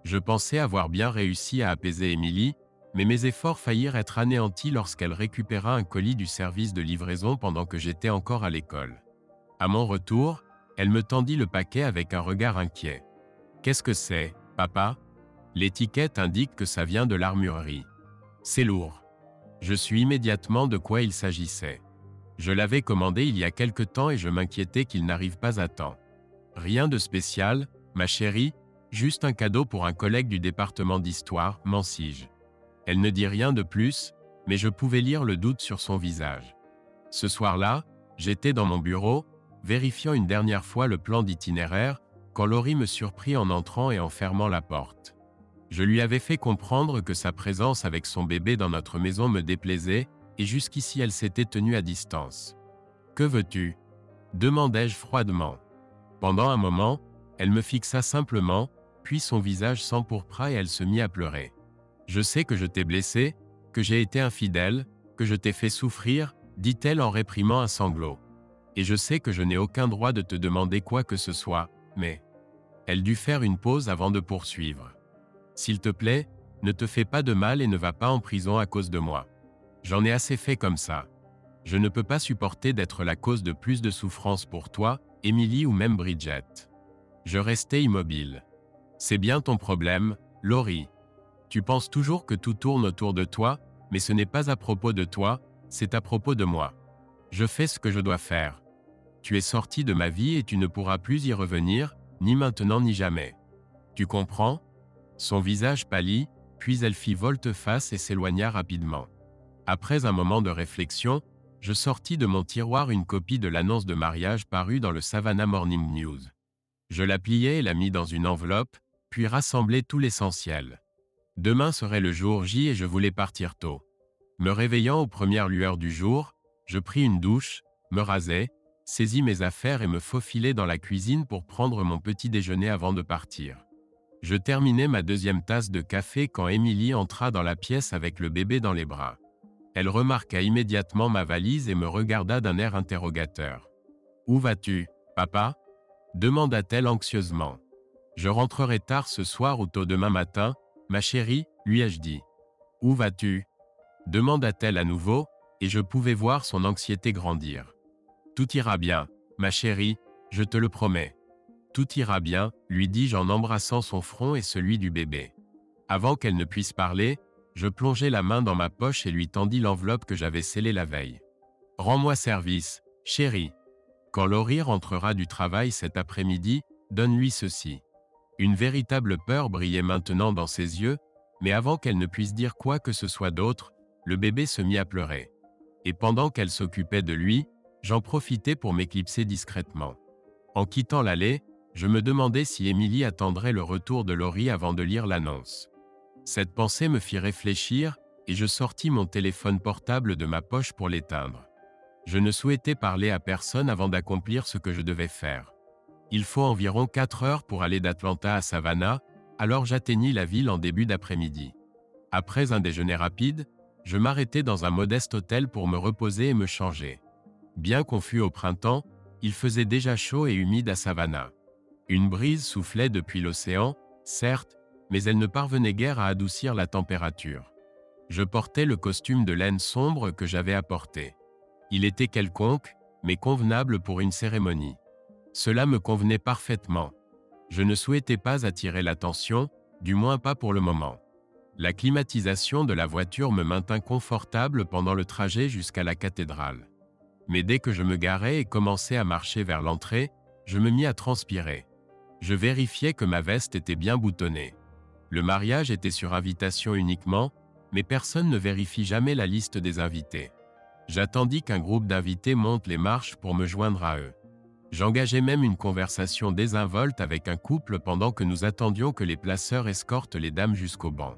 Je pensais avoir bien réussi à apaiser Émilie, mais mes efforts faillirent être anéantis lorsqu'elle récupéra un colis du service de livraison pendant que j'étais encore à l'école. À mon retour, elle me tendit le paquet avec un regard inquiet. « Qu'est-ce que c'est, papa ?» L'étiquette indique que ça vient de l'armurerie. C'est lourd. Je sus immédiatement de quoi il s'agissait. Je l'avais commandé il y a quelque temps et je m'inquiétais qu'il n'arrive pas à temps. Rien de spécial, ma chérie, juste un cadeau pour un collègue du département d'histoire, m'ensis-je. Elle ne dit rien de plus, mais je pouvais lire le doute sur son visage. Ce soir-là, j'étais dans mon bureau, vérifiant une dernière fois le plan d'itinéraire, quand Laurie me surprit en entrant et en fermant la porte. Je lui avais fait comprendre que sa présence avec son bébé dans notre maison me déplaisait, et jusqu'ici elle s'était tenue à distance. « Que veux-tu » demandai-je froidement. Pendant un moment, elle me fixa simplement, puis son visage s'empourpra et elle se mit à pleurer. « Je sais que je t'ai blessé, que j'ai été infidèle, que je t'ai fait souffrir, dit-elle en réprimant un sanglot. Et je sais que je n'ai aucun droit de te demander quoi que ce soit, mais… » Elle dut faire une pause avant de poursuivre. « S'il te plaît, ne te fais pas de mal et ne va pas en prison à cause de moi. J'en ai assez fait comme ça. Je ne peux pas supporter d'être la cause de plus de souffrance pour toi, Émilie ou même Bridget. » Je restai immobile. « C'est bien ton problème, Laurie. Tu penses toujours que tout tourne autour de toi, mais ce n'est pas à propos de toi, c'est à propos de moi. Je fais ce que je dois faire. Tu es sorti de ma vie et tu ne pourras plus y revenir, ni maintenant ni jamais. Tu comprends ?» Son visage pâlit, puis elle fit volte-face et s'éloigna rapidement. Après un moment de réflexion, je sortis de mon tiroir une copie de l'annonce de mariage parue dans le Savannah Morning News. Je la pliai et la mis dans une enveloppe, puis rassemblai tout l'essentiel. Demain serait le jour J et je voulais partir tôt. Me réveillant aux premières lueurs du jour, je pris une douche, me rasai, saisis mes affaires et me faufilai dans la cuisine pour prendre mon petit déjeuner avant de partir. Je terminai ma deuxième tasse de café quand Émilie entra dans la pièce avec le bébé dans les bras. Elle remarqua immédiatement ma valise et me regarda d'un air interrogateur. « Où vas-tu, papa ?» demanda-t-elle anxieusement. « Je rentrerai tard ce soir ou tôt demain matin, ma chérie, lui ai-je dit. »« Où vas-tu » demanda-t-elle à nouveau, et je pouvais voir son anxiété grandir. « Tout ira bien, ma chérie, je te le promets. »« Tout ira bien, lui dis-je en embrassant son front et celui du bébé. Avant qu'elle ne puisse parler, je plongeai la main dans ma poche et lui tendis l'enveloppe que j'avais scellée la veille. « Rends-moi service, chérie. Quand Laurie rentrera du travail cet après-midi, donne-lui ceci. » Une véritable peur brillait maintenant dans ses yeux, mais avant qu'elle ne puisse dire quoi que ce soit d'autre, le bébé se mit à pleurer. Et pendant qu'elle s'occupait de lui, j'en profitai pour m'éclipser discrètement. En quittant l'allée, je me demandais si Émilie attendrait le retour de Laurie avant de lire l'annonce. Cette pensée me fit réfléchir, et je sortis mon téléphone portable de ma poche pour l'éteindre. Je ne souhaitais parler à personne avant d'accomplir ce que je devais faire. Il faut environ 4 heures pour aller d'Atlanta à Savannah, alors j'atteignis la ville en début d'après-midi. Après un déjeuner rapide, je m'arrêtai dans un modeste hôtel pour me reposer et me changer. Bien qu'on fût au printemps, il faisait déjà chaud et humide à Savannah. Une brise soufflait depuis l'océan, certes, mais elle ne parvenait guère à adoucir la température. Je portais le costume de laine sombre que j'avais apporté. Il était quelconque, mais convenable pour une cérémonie. Cela me convenait parfaitement. Je ne souhaitais pas attirer l'attention, du moins pas pour le moment. La climatisation de la voiture me maintint confortable pendant le trajet jusqu'à la cathédrale. Mais dès que je me garai et commençai à marcher vers l'entrée, je me mis à transpirer. Je vérifiai que ma veste était bien boutonnée. Le mariage était sur invitation uniquement, mais personne ne vérifie jamais la liste des invités. J'attendis qu'un groupe d'invités monte les marches pour me joindre à eux. J'engageai même une conversation désinvolte avec un couple pendant que nous attendions que les placeurs escortent les dames jusqu'au banc.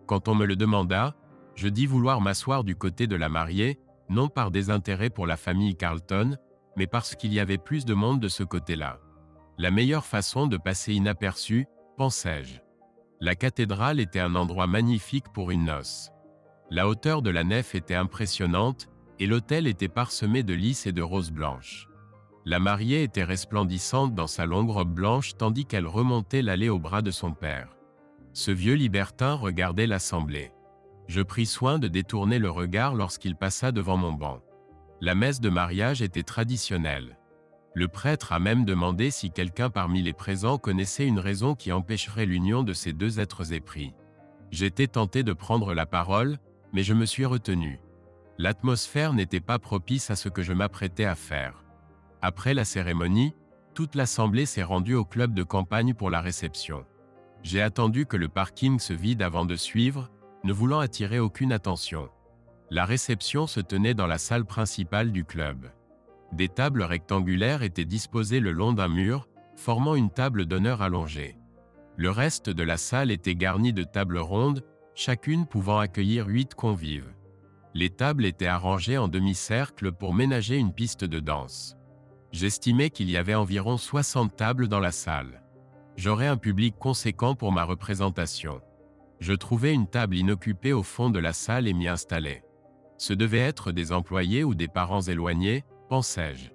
Quand on me le demanda, je dis vouloir m'asseoir du côté de la mariée, non par désintérêt pour la famille Carlton, mais parce qu'il y avait plus de monde de ce côté-là. La meilleure façon de passer inaperçu, pensai-je. La cathédrale était un endroit magnifique pour une noce. La hauteur de la nef était impressionnante, et l'autel était parsemé de lys et de roses blanches. La mariée était resplendissante dans sa longue robe blanche tandis qu'elle remontait l'allée au bras de son père. Ce vieux libertin regardait l'assemblée. Je pris soin de détourner le regard lorsqu'il passa devant mon banc. La messe de mariage était traditionnelle. Le prêtre a même demandé si quelqu'un parmi les présents connaissait une raison qui empêcherait l'union de ces deux êtres épris. J'étais tenté de prendre la parole, mais je me suis retenu. L'atmosphère n'était pas propice à ce que je m'apprêtais à faire. Après la cérémonie, toute l'assemblée s'est rendue au club de campagne pour la réception. J'ai attendu que le parking se vide avant de suivre, ne voulant attirer aucune attention. La réception se tenait dans la salle principale du club. Des tables rectangulaires étaient disposées le long d'un mur, formant une table d'honneur allongée. Le reste de la salle était garni de tables rondes, chacune pouvant accueillir 8 convives. Les tables étaient arrangées en demi-cercle pour ménager une piste de danse. J'estimais qu'il y avait environ 60 tables dans la salle. J'aurais un public conséquent pour ma représentation. Je trouvai une table inoccupée au fond de la salle et m'y installai. Ce devaient être des employés ou des parents éloignés, pensai-je.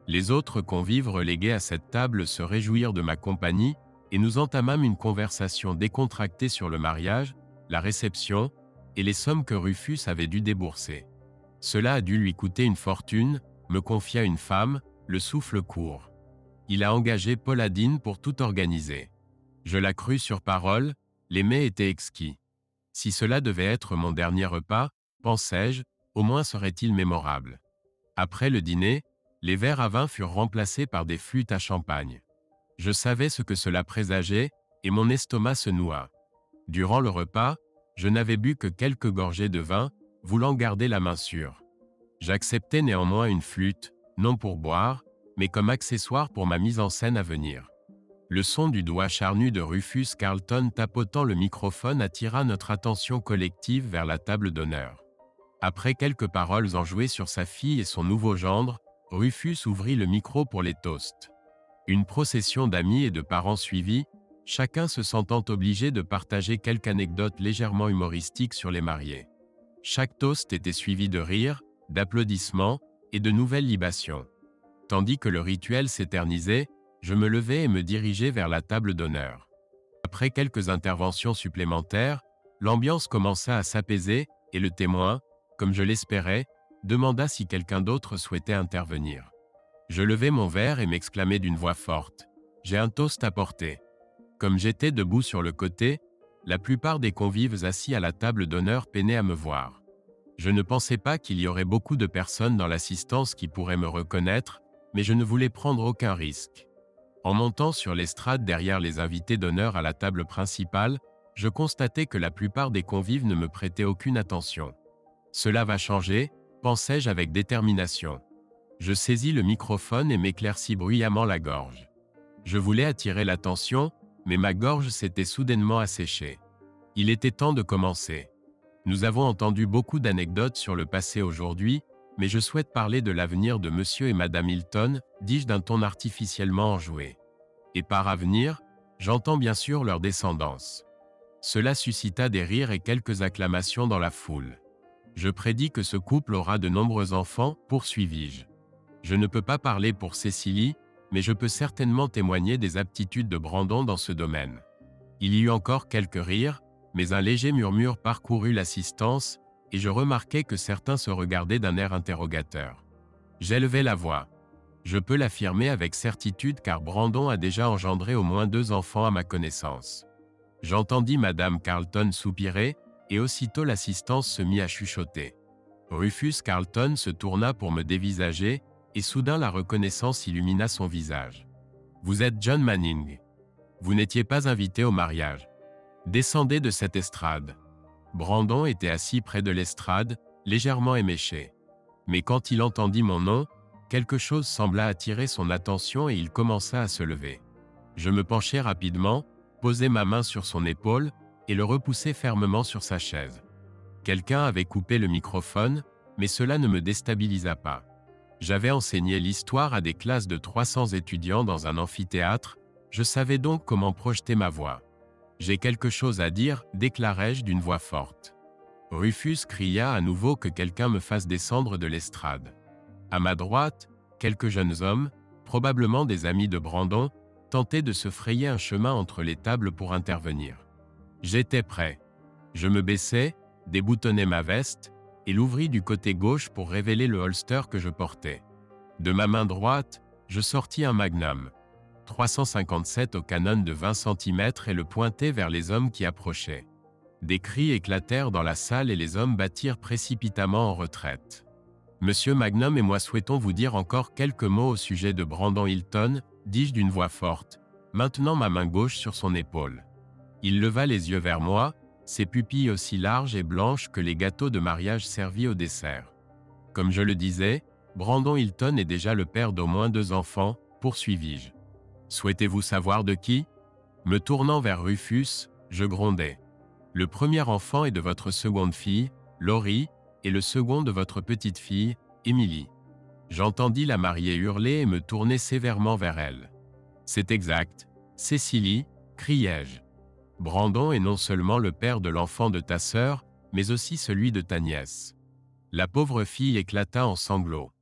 Les autres convives relégués à cette table se réjouirent de ma compagnie et nous entamâmes une conversation décontractée sur le mariage, la réception et les sommes que Rufus avait dû débourser. Cela a dû lui coûter une fortune, me confia une femme, le souffle court. Il a engagé Paul Adine pour tout organiser. Je la crus sur parole, les mets étaient exquis. Si cela devait être mon dernier repas, pensai-je, au moins serait-il mémorable. Après le dîner, les verres à vin furent remplacés par des flûtes à champagne. Je savais ce que cela présageait, et mon estomac se noua. Durant le repas, je n'avais bu que quelques gorgées de vin, voulant garder la main sûre. J'acceptais néanmoins une flûte, non pour boire, mais comme accessoire pour ma mise en scène à venir. Le son du doigt charnu de Rufus Carlton tapotant le microphone attira notre attention collective vers la table d'honneur. Après quelques paroles enjouées sur sa fille et son nouveau gendre, Rufus ouvrit le micro pour les toasts. Une procession d'amis et de parents suivit, chacun se sentant obligé de partager quelque anecdote légèrement humoristique sur les mariés. Chaque toast était suivi de rires, d'applaudissements et de nouvelles libations. Tandis que le rituel s'éternisait, je me levai et me dirigeai vers la table d'honneur. Après quelques interventions supplémentaires, l'ambiance commença à s'apaiser et le témoin, comme je l'espérais, demanda si quelqu'un d'autre souhaitait intervenir. Je levai mon verre et m'exclamai d'une voix forte. « J'ai un toast à porter. » Comme j'étais debout sur le côté, la plupart des convives assis à la table d'honneur peinaient à me voir. Je ne pensais pas qu'il y aurait beaucoup de personnes dans l'assistance qui pourraient me reconnaître, mais je ne voulais prendre aucun risque. En montant sur l'estrade derrière les invités d'honneur à la table principale, je constatai que la plupart des convives ne me prêtaient aucune attention. Cela va changer, pensai-je avec détermination. Je saisis le microphone et m'éclaircis bruyamment la gorge. Je voulais attirer l'attention, mais ma gorge s'était soudainement asséchée. Il était temps de commencer. Nous avons entendu beaucoup d'anecdotes sur le passé aujourd'hui, mais je souhaite parler de l'avenir de Monsieur et Madame Hilton, dis-je d'un ton artificiellement enjoué. Et par avenir, j'entends bien sûr leur descendance. Cela suscita des rires et quelques acclamations dans la foule. Je prédis que ce couple aura de nombreux enfants, poursuivis-je. Je ne peux pas parler pour Cécilie, mais je peux certainement témoigner des aptitudes de Brandon dans ce domaine. Il y eut encore quelques rires, mais un léger murmure parcourut l'assistance, et je remarquai que certains se regardaient d'un air interrogateur. J'élevai la voix. Je peux l'affirmer avec certitude car Brandon a déjà engendré au moins 2 enfants à ma connaissance. J'entendis Madame Carlton soupirer, et aussitôt l'assistance se mit à chuchoter. Rufus Carlton se tourna pour me dévisager, et soudain la reconnaissance illumina son visage. « Vous êtes John Manning. Vous n'étiez pas invité au mariage. Descendez de cette estrade. » Brandon était assis près de l'estrade, légèrement éméché. Mais quand il entendit mon nom, quelque chose sembla attirer son attention et il commença à se lever. Je me penchai rapidement, posai ma main sur son épaule et le repoussai fermement sur sa chaise. Quelqu'un avait coupé le microphone, mais cela ne me déstabilisa pas. J'avais enseigné l'histoire à des classes de 300 étudiants dans un amphithéâtre, je savais donc comment projeter ma voix. J'ai quelque chose à dire, déclarai-je d'une voix forte. Rufus cria à nouveau que quelqu'un me fasse descendre de l'estrade. À ma droite, quelques jeunes hommes, probablement des amis de Brandon, tentaient de se frayer un chemin entre les tables pour intervenir. J'étais prêt. Je me baissai, déboutonnai ma veste, et l'ouvris du côté gauche pour révéler le holster que je portais. De ma main droite, je sortis un magnum, 357 au canon de 20 cm et le pointai vers les hommes qui approchaient. Des cris éclatèrent dans la salle et les hommes battirent précipitamment en retraite. Monsieur Magnum et moi souhaitons vous dire encore quelques mots au sujet de Brandon Hilton, dis-je d'une voix forte, maintenant ma main gauche sur son épaule. Il leva les yeux vers moi, ses pupilles aussi larges et blanches que les gâteaux de mariage servis au dessert. Comme je le disais, Brandon Hilton est déjà le père d'au moins 2 enfants, poursuivis-je. Souhaitez-vous savoir de qui? Me tournant vers Rufus, je grondai. Le premier enfant est de votre seconde fille, Laurie, et le second de votre petite fille, Emily. J'entendis la mariée hurler et me tourner sévèrement vers elle. C'est exact, Cécilie, criai-je. Brandon est non seulement le père de l'enfant de ta sœur, mais aussi celui de ta nièce. La pauvre fille éclata en sanglots.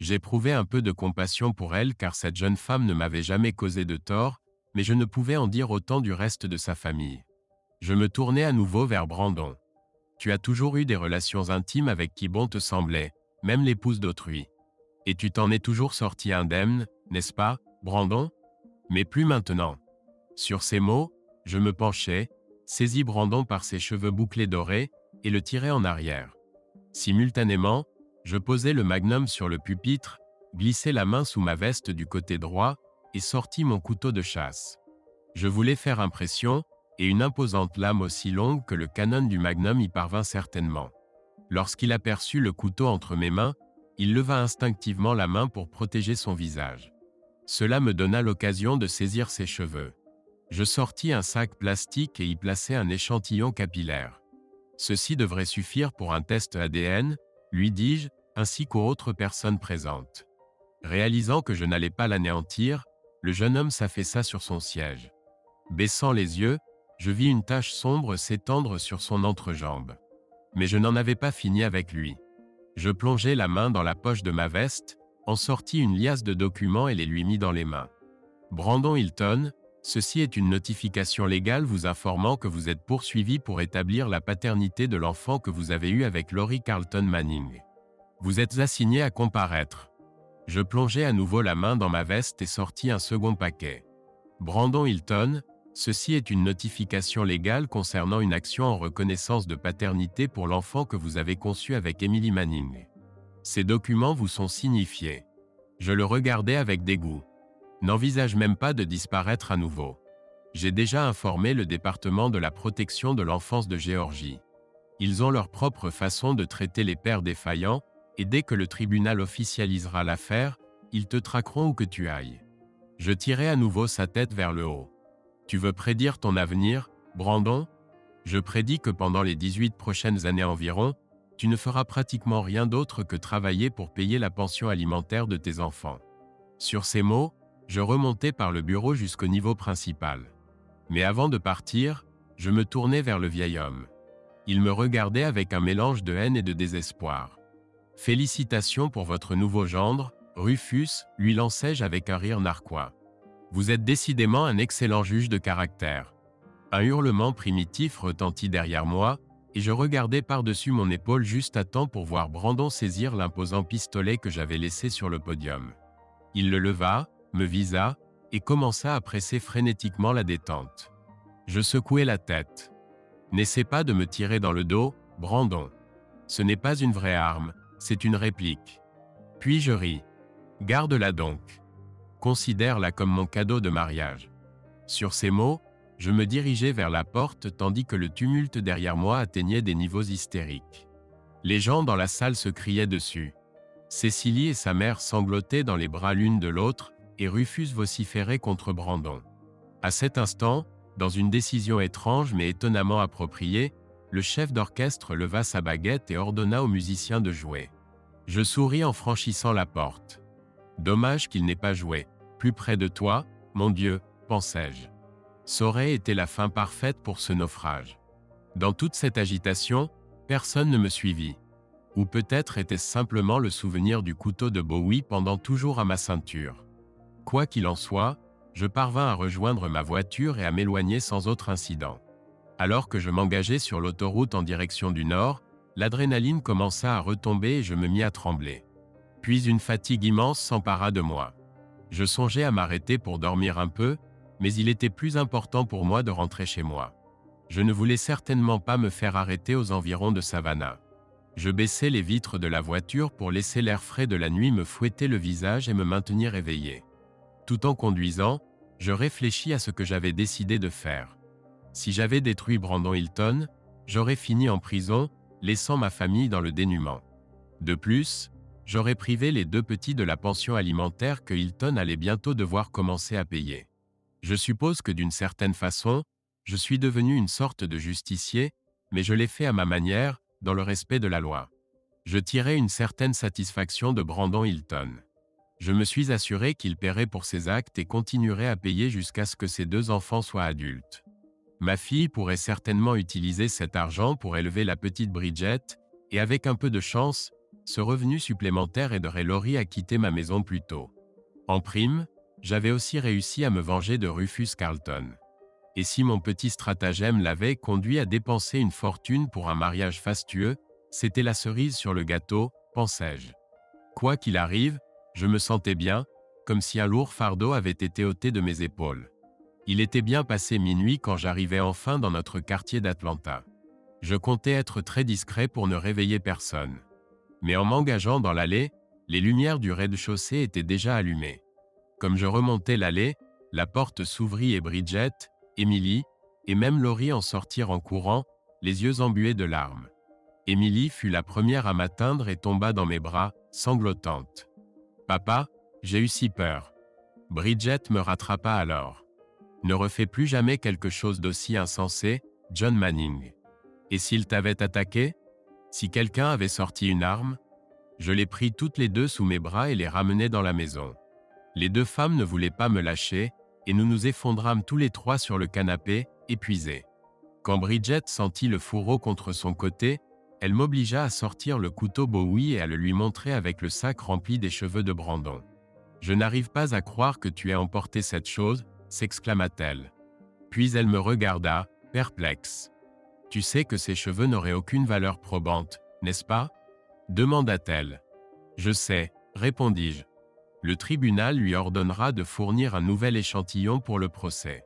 J'éprouvais un peu de compassion pour elle car cette jeune femme ne m'avait jamais causé de tort, mais je ne pouvais en dire autant du reste de sa famille. Je me tournai à nouveau vers Brandon. Tu as toujours eu des relations intimes avec qui bon te semblait, même l'épouse d'autrui. Et tu t'en es toujours sorti indemne, n'est-ce pas, Brandon? Mais plus maintenant. Sur ces mots, je me penchai, saisis Brandon par ses cheveux bouclés dorés, et le tirai en arrière. Simultanément, je posai le magnum sur le pupitre, glissai la main sous ma veste du côté droit, et sortis mon couteau de chasse. Je voulais faire impression, et une imposante lame aussi longue que le canon du magnum y parvint certainement. Lorsqu'il aperçut le couteau entre mes mains, il leva instinctivement la main pour protéger son visage. Cela me donna l'occasion de saisir ses cheveux. Je sortis un sac plastique et y plaçai un échantillon capillaire. Ceci devrait suffire pour un test ADN, lui dis-je, ainsi qu'aux autres personnes présentes. Réalisant que je n'allais pas l'anéantir, le jeune homme s'affaissa sur son siège. Baissant les yeux, je vis une tache sombre s'étendre sur son entrejambe. Mais je n'en avais pas fini avec lui. Je plongeai la main dans la poche de ma veste, en sortis une liasse de documents et les lui mis dans les mains. Brandon Hilton, ceci est une notification légale vous informant que vous êtes poursuivi pour établir la paternité de l'enfant que vous avez eu avec Laurie Carlton Manning. Vous êtes assigné à comparaître. Je plongeai à nouveau la main dans ma veste et sortis un second paquet. Brandon Hilton, ceci est une notification légale concernant une action en reconnaissance de paternité pour l'enfant que vous avez conçu avec Emily Manning. Ces documents vous sont signifiés. Je le regardai avec dégoût. N'envisage même pas de disparaître à nouveau. J'ai déjà informé le département de la protection de l'enfance de Géorgie. Ils ont leur propre façon de traiter les pères défaillants, et dès que le tribunal officialisera l'affaire, ils te traqueront où que tu ailles. Je tirai à nouveau sa tête vers le haut. Tu veux prédire ton avenir, Brandon? Je prédis que pendant les 18 prochaines années environ, tu ne feras pratiquement rien d'autre que travailler pour payer la pension alimentaire de tes enfants. Sur ces mots, je remontai par le bureau jusqu'au niveau principal. Mais avant de partir, je me tournai vers le vieil homme. Il me regardait avec un mélange de haine et de désespoir. « Félicitations pour votre nouveau gendre, Rufus, lui lançai-je avec un rire narquois. Vous êtes décidément un excellent juge de caractère. » Un hurlement primitif retentit derrière moi, et je regardai par-dessus mon épaule juste à temps pour voir Brandon saisir l'imposant pistolet que j'avais laissé sur le podium. Il le leva, me visa, et commença à presser frénétiquement la détente. Je secouai la tête. « N'essaie pas de me tirer dans le dos, Brandon. Ce n'est pas une vraie arme, c'est une réplique. » Puis je ris. « Garde-la donc. Considère-la comme mon cadeau de mariage. » Sur ces mots, je me dirigeai vers la porte tandis que le tumulte derrière moi atteignait des niveaux hystériques. Les gens dans la salle se criaient dessus. Cécilie et sa mère sanglotaient dans les bras l'une de l'autre, et Rufus vociférait contre Brandon. À cet instant, dans une décision étrange mais étonnamment appropriée, le chef d'orchestre leva sa baguette et ordonna aux musiciens de jouer. Je souris en franchissant la porte. Dommage qu'il n'ait pas joué. Plus près de toi, mon Dieu, pensai-je. Ça aurait été la fin parfaite pour ce naufrage. Dans toute cette agitation, personne ne me suivit. Ou peut-être était-ce simplement le souvenir du couteau de Bowie pendant toujours à ma ceinture. Quoi qu'il en soit, je parvins à rejoindre ma voiture et à m'éloigner sans autre incident. Alors que je m'engageais sur l'autoroute en direction du nord, l'adrénaline commença à retomber et je me mis à trembler. Puis une fatigue immense s'empara de moi. Je songeais à m'arrêter pour dormir un peu, mais il était plus important pour moi de rentrer chez moi. Je ne voulais certainement pas me faire arrêter aux environs de Savannah. Je baissai les vitres de la voiture pour laisser l'air frais de la nuit me fouetter le visage et me maintenir éveillé. Tout en conduisant, je réfléchis à ce que j'avais décidé de faire. Si j'avais détruit Brandon Hilton, j'aurais fini en prison, laissant ma famille dans le dénuement. De plus, j'aurais privé les 2 petits de la pension alimentaire que Hilton allait bientôt devoir commencer à payer. Je suppose que d'une certaine façon, je suis devenu une sorte de justicier, mais je l'ai fait à ma manière, dans le respect de la loi. Je tirais une certaine satisfaction de Brandon Hilton. Je me suis assuré qu'il paierait pour ses actes et continuerait à payer jusqu'à ce que ses 2 enfants soient adultes. Ma fille pourrait certainement utiliser cet argent pour élever la petite Bridget, et avec un peu de chance, ce revenu supplémentaire aiderait Laurie à quitter ma maison plus tôt. En prime, j'avais aussi réussi à me venger de Rufus Carlton. Et si mon petit stratagème l'avait conduit à dépenser une fortune pour un mariage fastueux, c'était la cerise sur le gâteau, pensai-je. Quoi qu'il arrive, je me sentais bien, comme si un lourd fardeau avait été ôté de mes épaules. Il était bien passé minuit quand j'arrivai enfin dans notre quartier d'Atlanta. Je comptais être très discret pour ne réveiller personne. Mais en m'engageant dans l'allée, les lumières du rez-de-chaussée étaient déjà allumées. Comme je remontais l'allée, la porte s'ouvrit et Bridget, Emily, et même Laurie en sortirent en courant, les yeux embués de larmes. Emily fut la première à m'atteindre et tomba dans mes bras, sanglotante. « Papa, j'ai eu si peur. » Bridget me rattrapa alors. « Ne refais plus jamais quelque chose d'aussi insensé, John Manning. Et s'il t'avait attaqué? Si quelqu'un avait sorti une arme? » Je les pris toutes les 2 sous mes bras et les ramenai dans la maison. Les 2 femmes ne voulaient pas me lâcher, et nous nous effondrâmes tous les 3 sur le canapé, épuisés. Quand Bridget sentit le fourreau contre son côté, elle m'obligea à sortir le couteau Bowie et à le lui montrer avec le sac rempli des cheveux de Brandon. « Je n'arrive pas à croire que tu aies emporté cette chose, » s'exclama-t-elle. Puis elle me regarda, perplexe. « Tu sais que ces cheveux n'auraient aucune valeur probante, n'est-ce pas ?» demanda-t-elle. « Je sais, » répondis-je. « Le tribunal lui ordonnera de fournir un nouvel échantillon pour le procès. »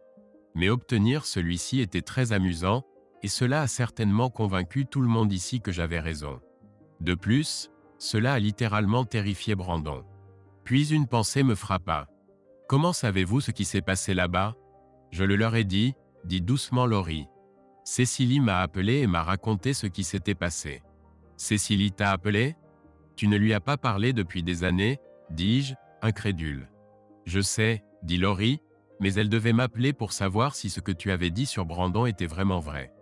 Mais obtenir celui-ci était très amusant, et cela a certainement convaincu tout le monde ici que j'avais raison. De plus, cela a littéralement terrifié Brandon. Puis une pensée me frappa. « Comment savez-vous ce qui s'est passé là-bas ?» Je le leur ai dit doucement Laurie. « Cécilie m'a appelé et m'a raconté ce qui s'était passé. »« Cécilie t'a appelé ? Tu ne lui as pas parlé depuis des années ?» dis-je, incrédule. « Je sais, » dit Laurie, « mais elle devait m'appeler pour savoir si ce que tu avais dit sur Brandon était vraiment vrai.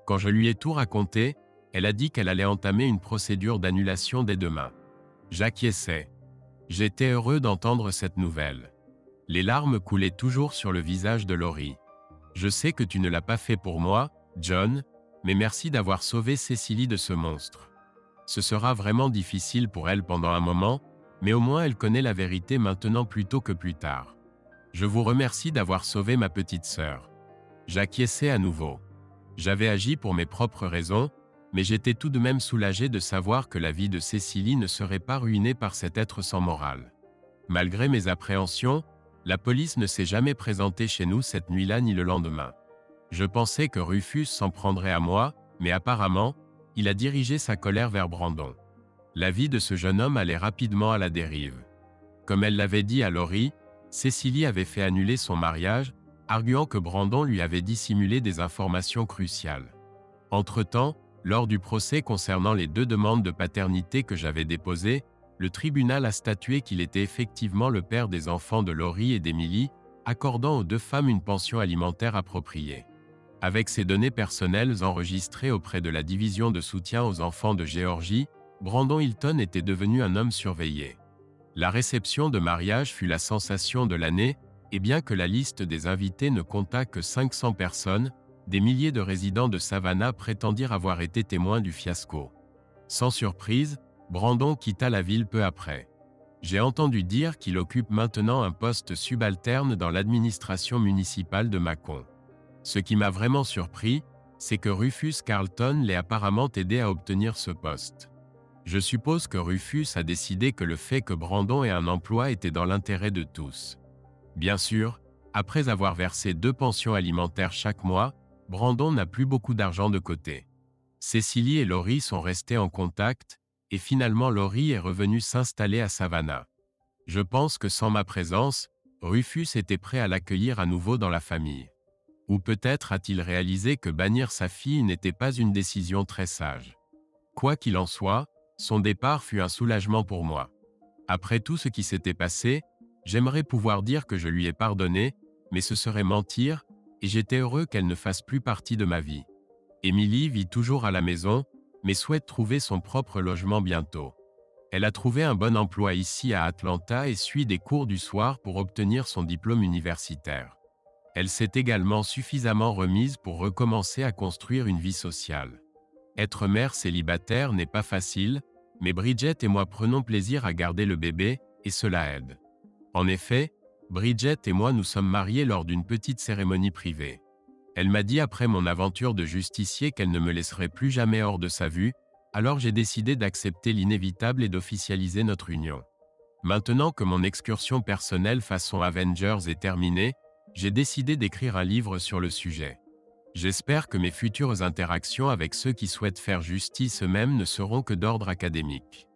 Quand je lui ai tout raconté, elle a dit qu'elle allait entamer une procédure d'annulation dès demain. » J'acquiesçai. J'étais heureux d'entendre cette nouvelle. Les larmes coulaient toujours sur le visage de Laurie. « Je sais que tu ne l'as pas fait pour moi, John, mais merci d'avoir sauvé Cécilie de ce monstre. Ce sera vraiment difficile pour elle pendant un moment, mais au moins elle connaît la vérité maintenant plutôt que plus tard. Je vous remercie d'avoir sauvé ma petite sœur. » J'acquiesçai à nouveau. J'avais agi pour mes propres raisons, mais j'étais tout de même soulagé de savoir que la vie de Cécilie ne serait pas ruinée par cet être sans morale. Malgré mes appréhensions, la police ne s'est jamais présentée chez nous cette nuit-là ni le lendemain. Je pensais que Rufus s'en prendrait à moi, mais apparemment, il a dirigé sa colère vers Brandon. La vie de ce jeune homme allait rapidement à la dérive. Comme elle l'avait dit à Laurie, Cécilie avait fait annuler son mariage, arguant que Brandon lui avait dissimulé des informations cruciales. Entre-temps, lors du procès concernant les 2 demandes de paternité que j'avais déposées, le tribunal a statué qu'il était effectivement le père des enfants de Laurie et d'Emily, accordant aux 2 femmes une pension alimentaire appropriée. Avec ces données personnelles enregistrées auprès de la division de soutien aux enfants de Géorgie, Brandon Hilton était devenu un homme surveillé. La réception de mariage fut la sensation de l'année, et bien que la liste des invités ne comptât que 500 personnes, des milliers de résidents de Savannah prétendirent avoir été témoins du fiasco. Sans surprise, Brandon quitta la ville peu après. J'ai entendu dire qu'il occupe maintenant un poste subalterne dans l'administration municipale de Macon. Ce qui m'a vraiment surpris, c'est que Rufus Carlton l'ait apparemment aidé à obtenir ce poste. Je suppose que Rufus a décidé que le fait que Brandon ait un emploi était dans l'intérêt de tous. Bien sûr, après avoir versé 2 pensions alimentaires chaque mois, Brandon n'a plus beaucoup d'argent de côté. Cécilie et Laurie sont restées en contact, et finalement Laurie est revenue s'installer à Savannah. Je pense que sans ma présence, Rufus était prêt à l'accueillir à nouveau dans la famille. Ou peut-être a-t-il réalisé que bannir sa fille n'était pas une décision très sage. Quoi qu'il en soit, son départ fut un soulagement pour moi. Après tout ce qui s'était passé, j'aimerais pouvoir dire que je lui ai pardonné, mais ce serait mentir, et j'étais heureux qu'elle ne fasse plus partie de ma vie. Emily vit toujours à la maison, mais souhaite trouver son propre logement bientôt. Elle a trouvé un bon emploi ici à Atlanta et suit des cours du soir pour obtenir son diplôme universitaire. Elle s'est également suffisamment remise pour recommencer à construire une vie sociale. Être mère célibataire n'est pas facile, mais Bridget et moi prenons plaisir à garder le bébé, et cela aide. En effet, Bridget et moi nous sommes mariés lors d'une petite cérémonie privée. Elle m'a dit après mon aventure de justicier qu'elle ne me laisserait plus jamais hors de sa vue, alors j'ai décidé d'accepter l'inévitable et d'officialiser notre union. Maintenant que mon excursion personnelle façon Avengers est terminée, j'ai décidé d'écrire un livre sur le sujet. J'espère que mes futures interactions avec ceux qui souhaitent faire justice eux-mêmes ne seront que d'ordre académique.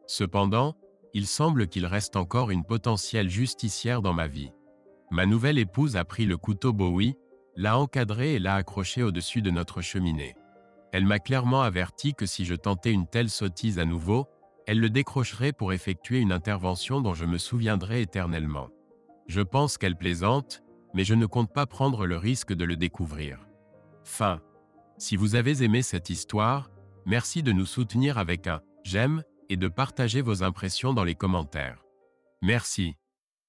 Cependant, il semble qu'il reste encore une potentielle justicière dans ma vie. Ma nouvelle épouse a pris le couteau Bowie, l'a encadré et l'a accroché au-dessus de notre cheminée. Elle m'a clairement averti que si je tentais une telle sottise à nouveau, elle le décrocherait pour effectuer une intervention dont je me souviendrai éternellement. Je pense qu'elle plaisante, mais je ne compte pas prendre le risque de le découvrir. Fin. Si vous avez aimé cette histoire, merci de nous soutenir avec un « j'aime » et de partager vos impressions dans les commentaires. Merci.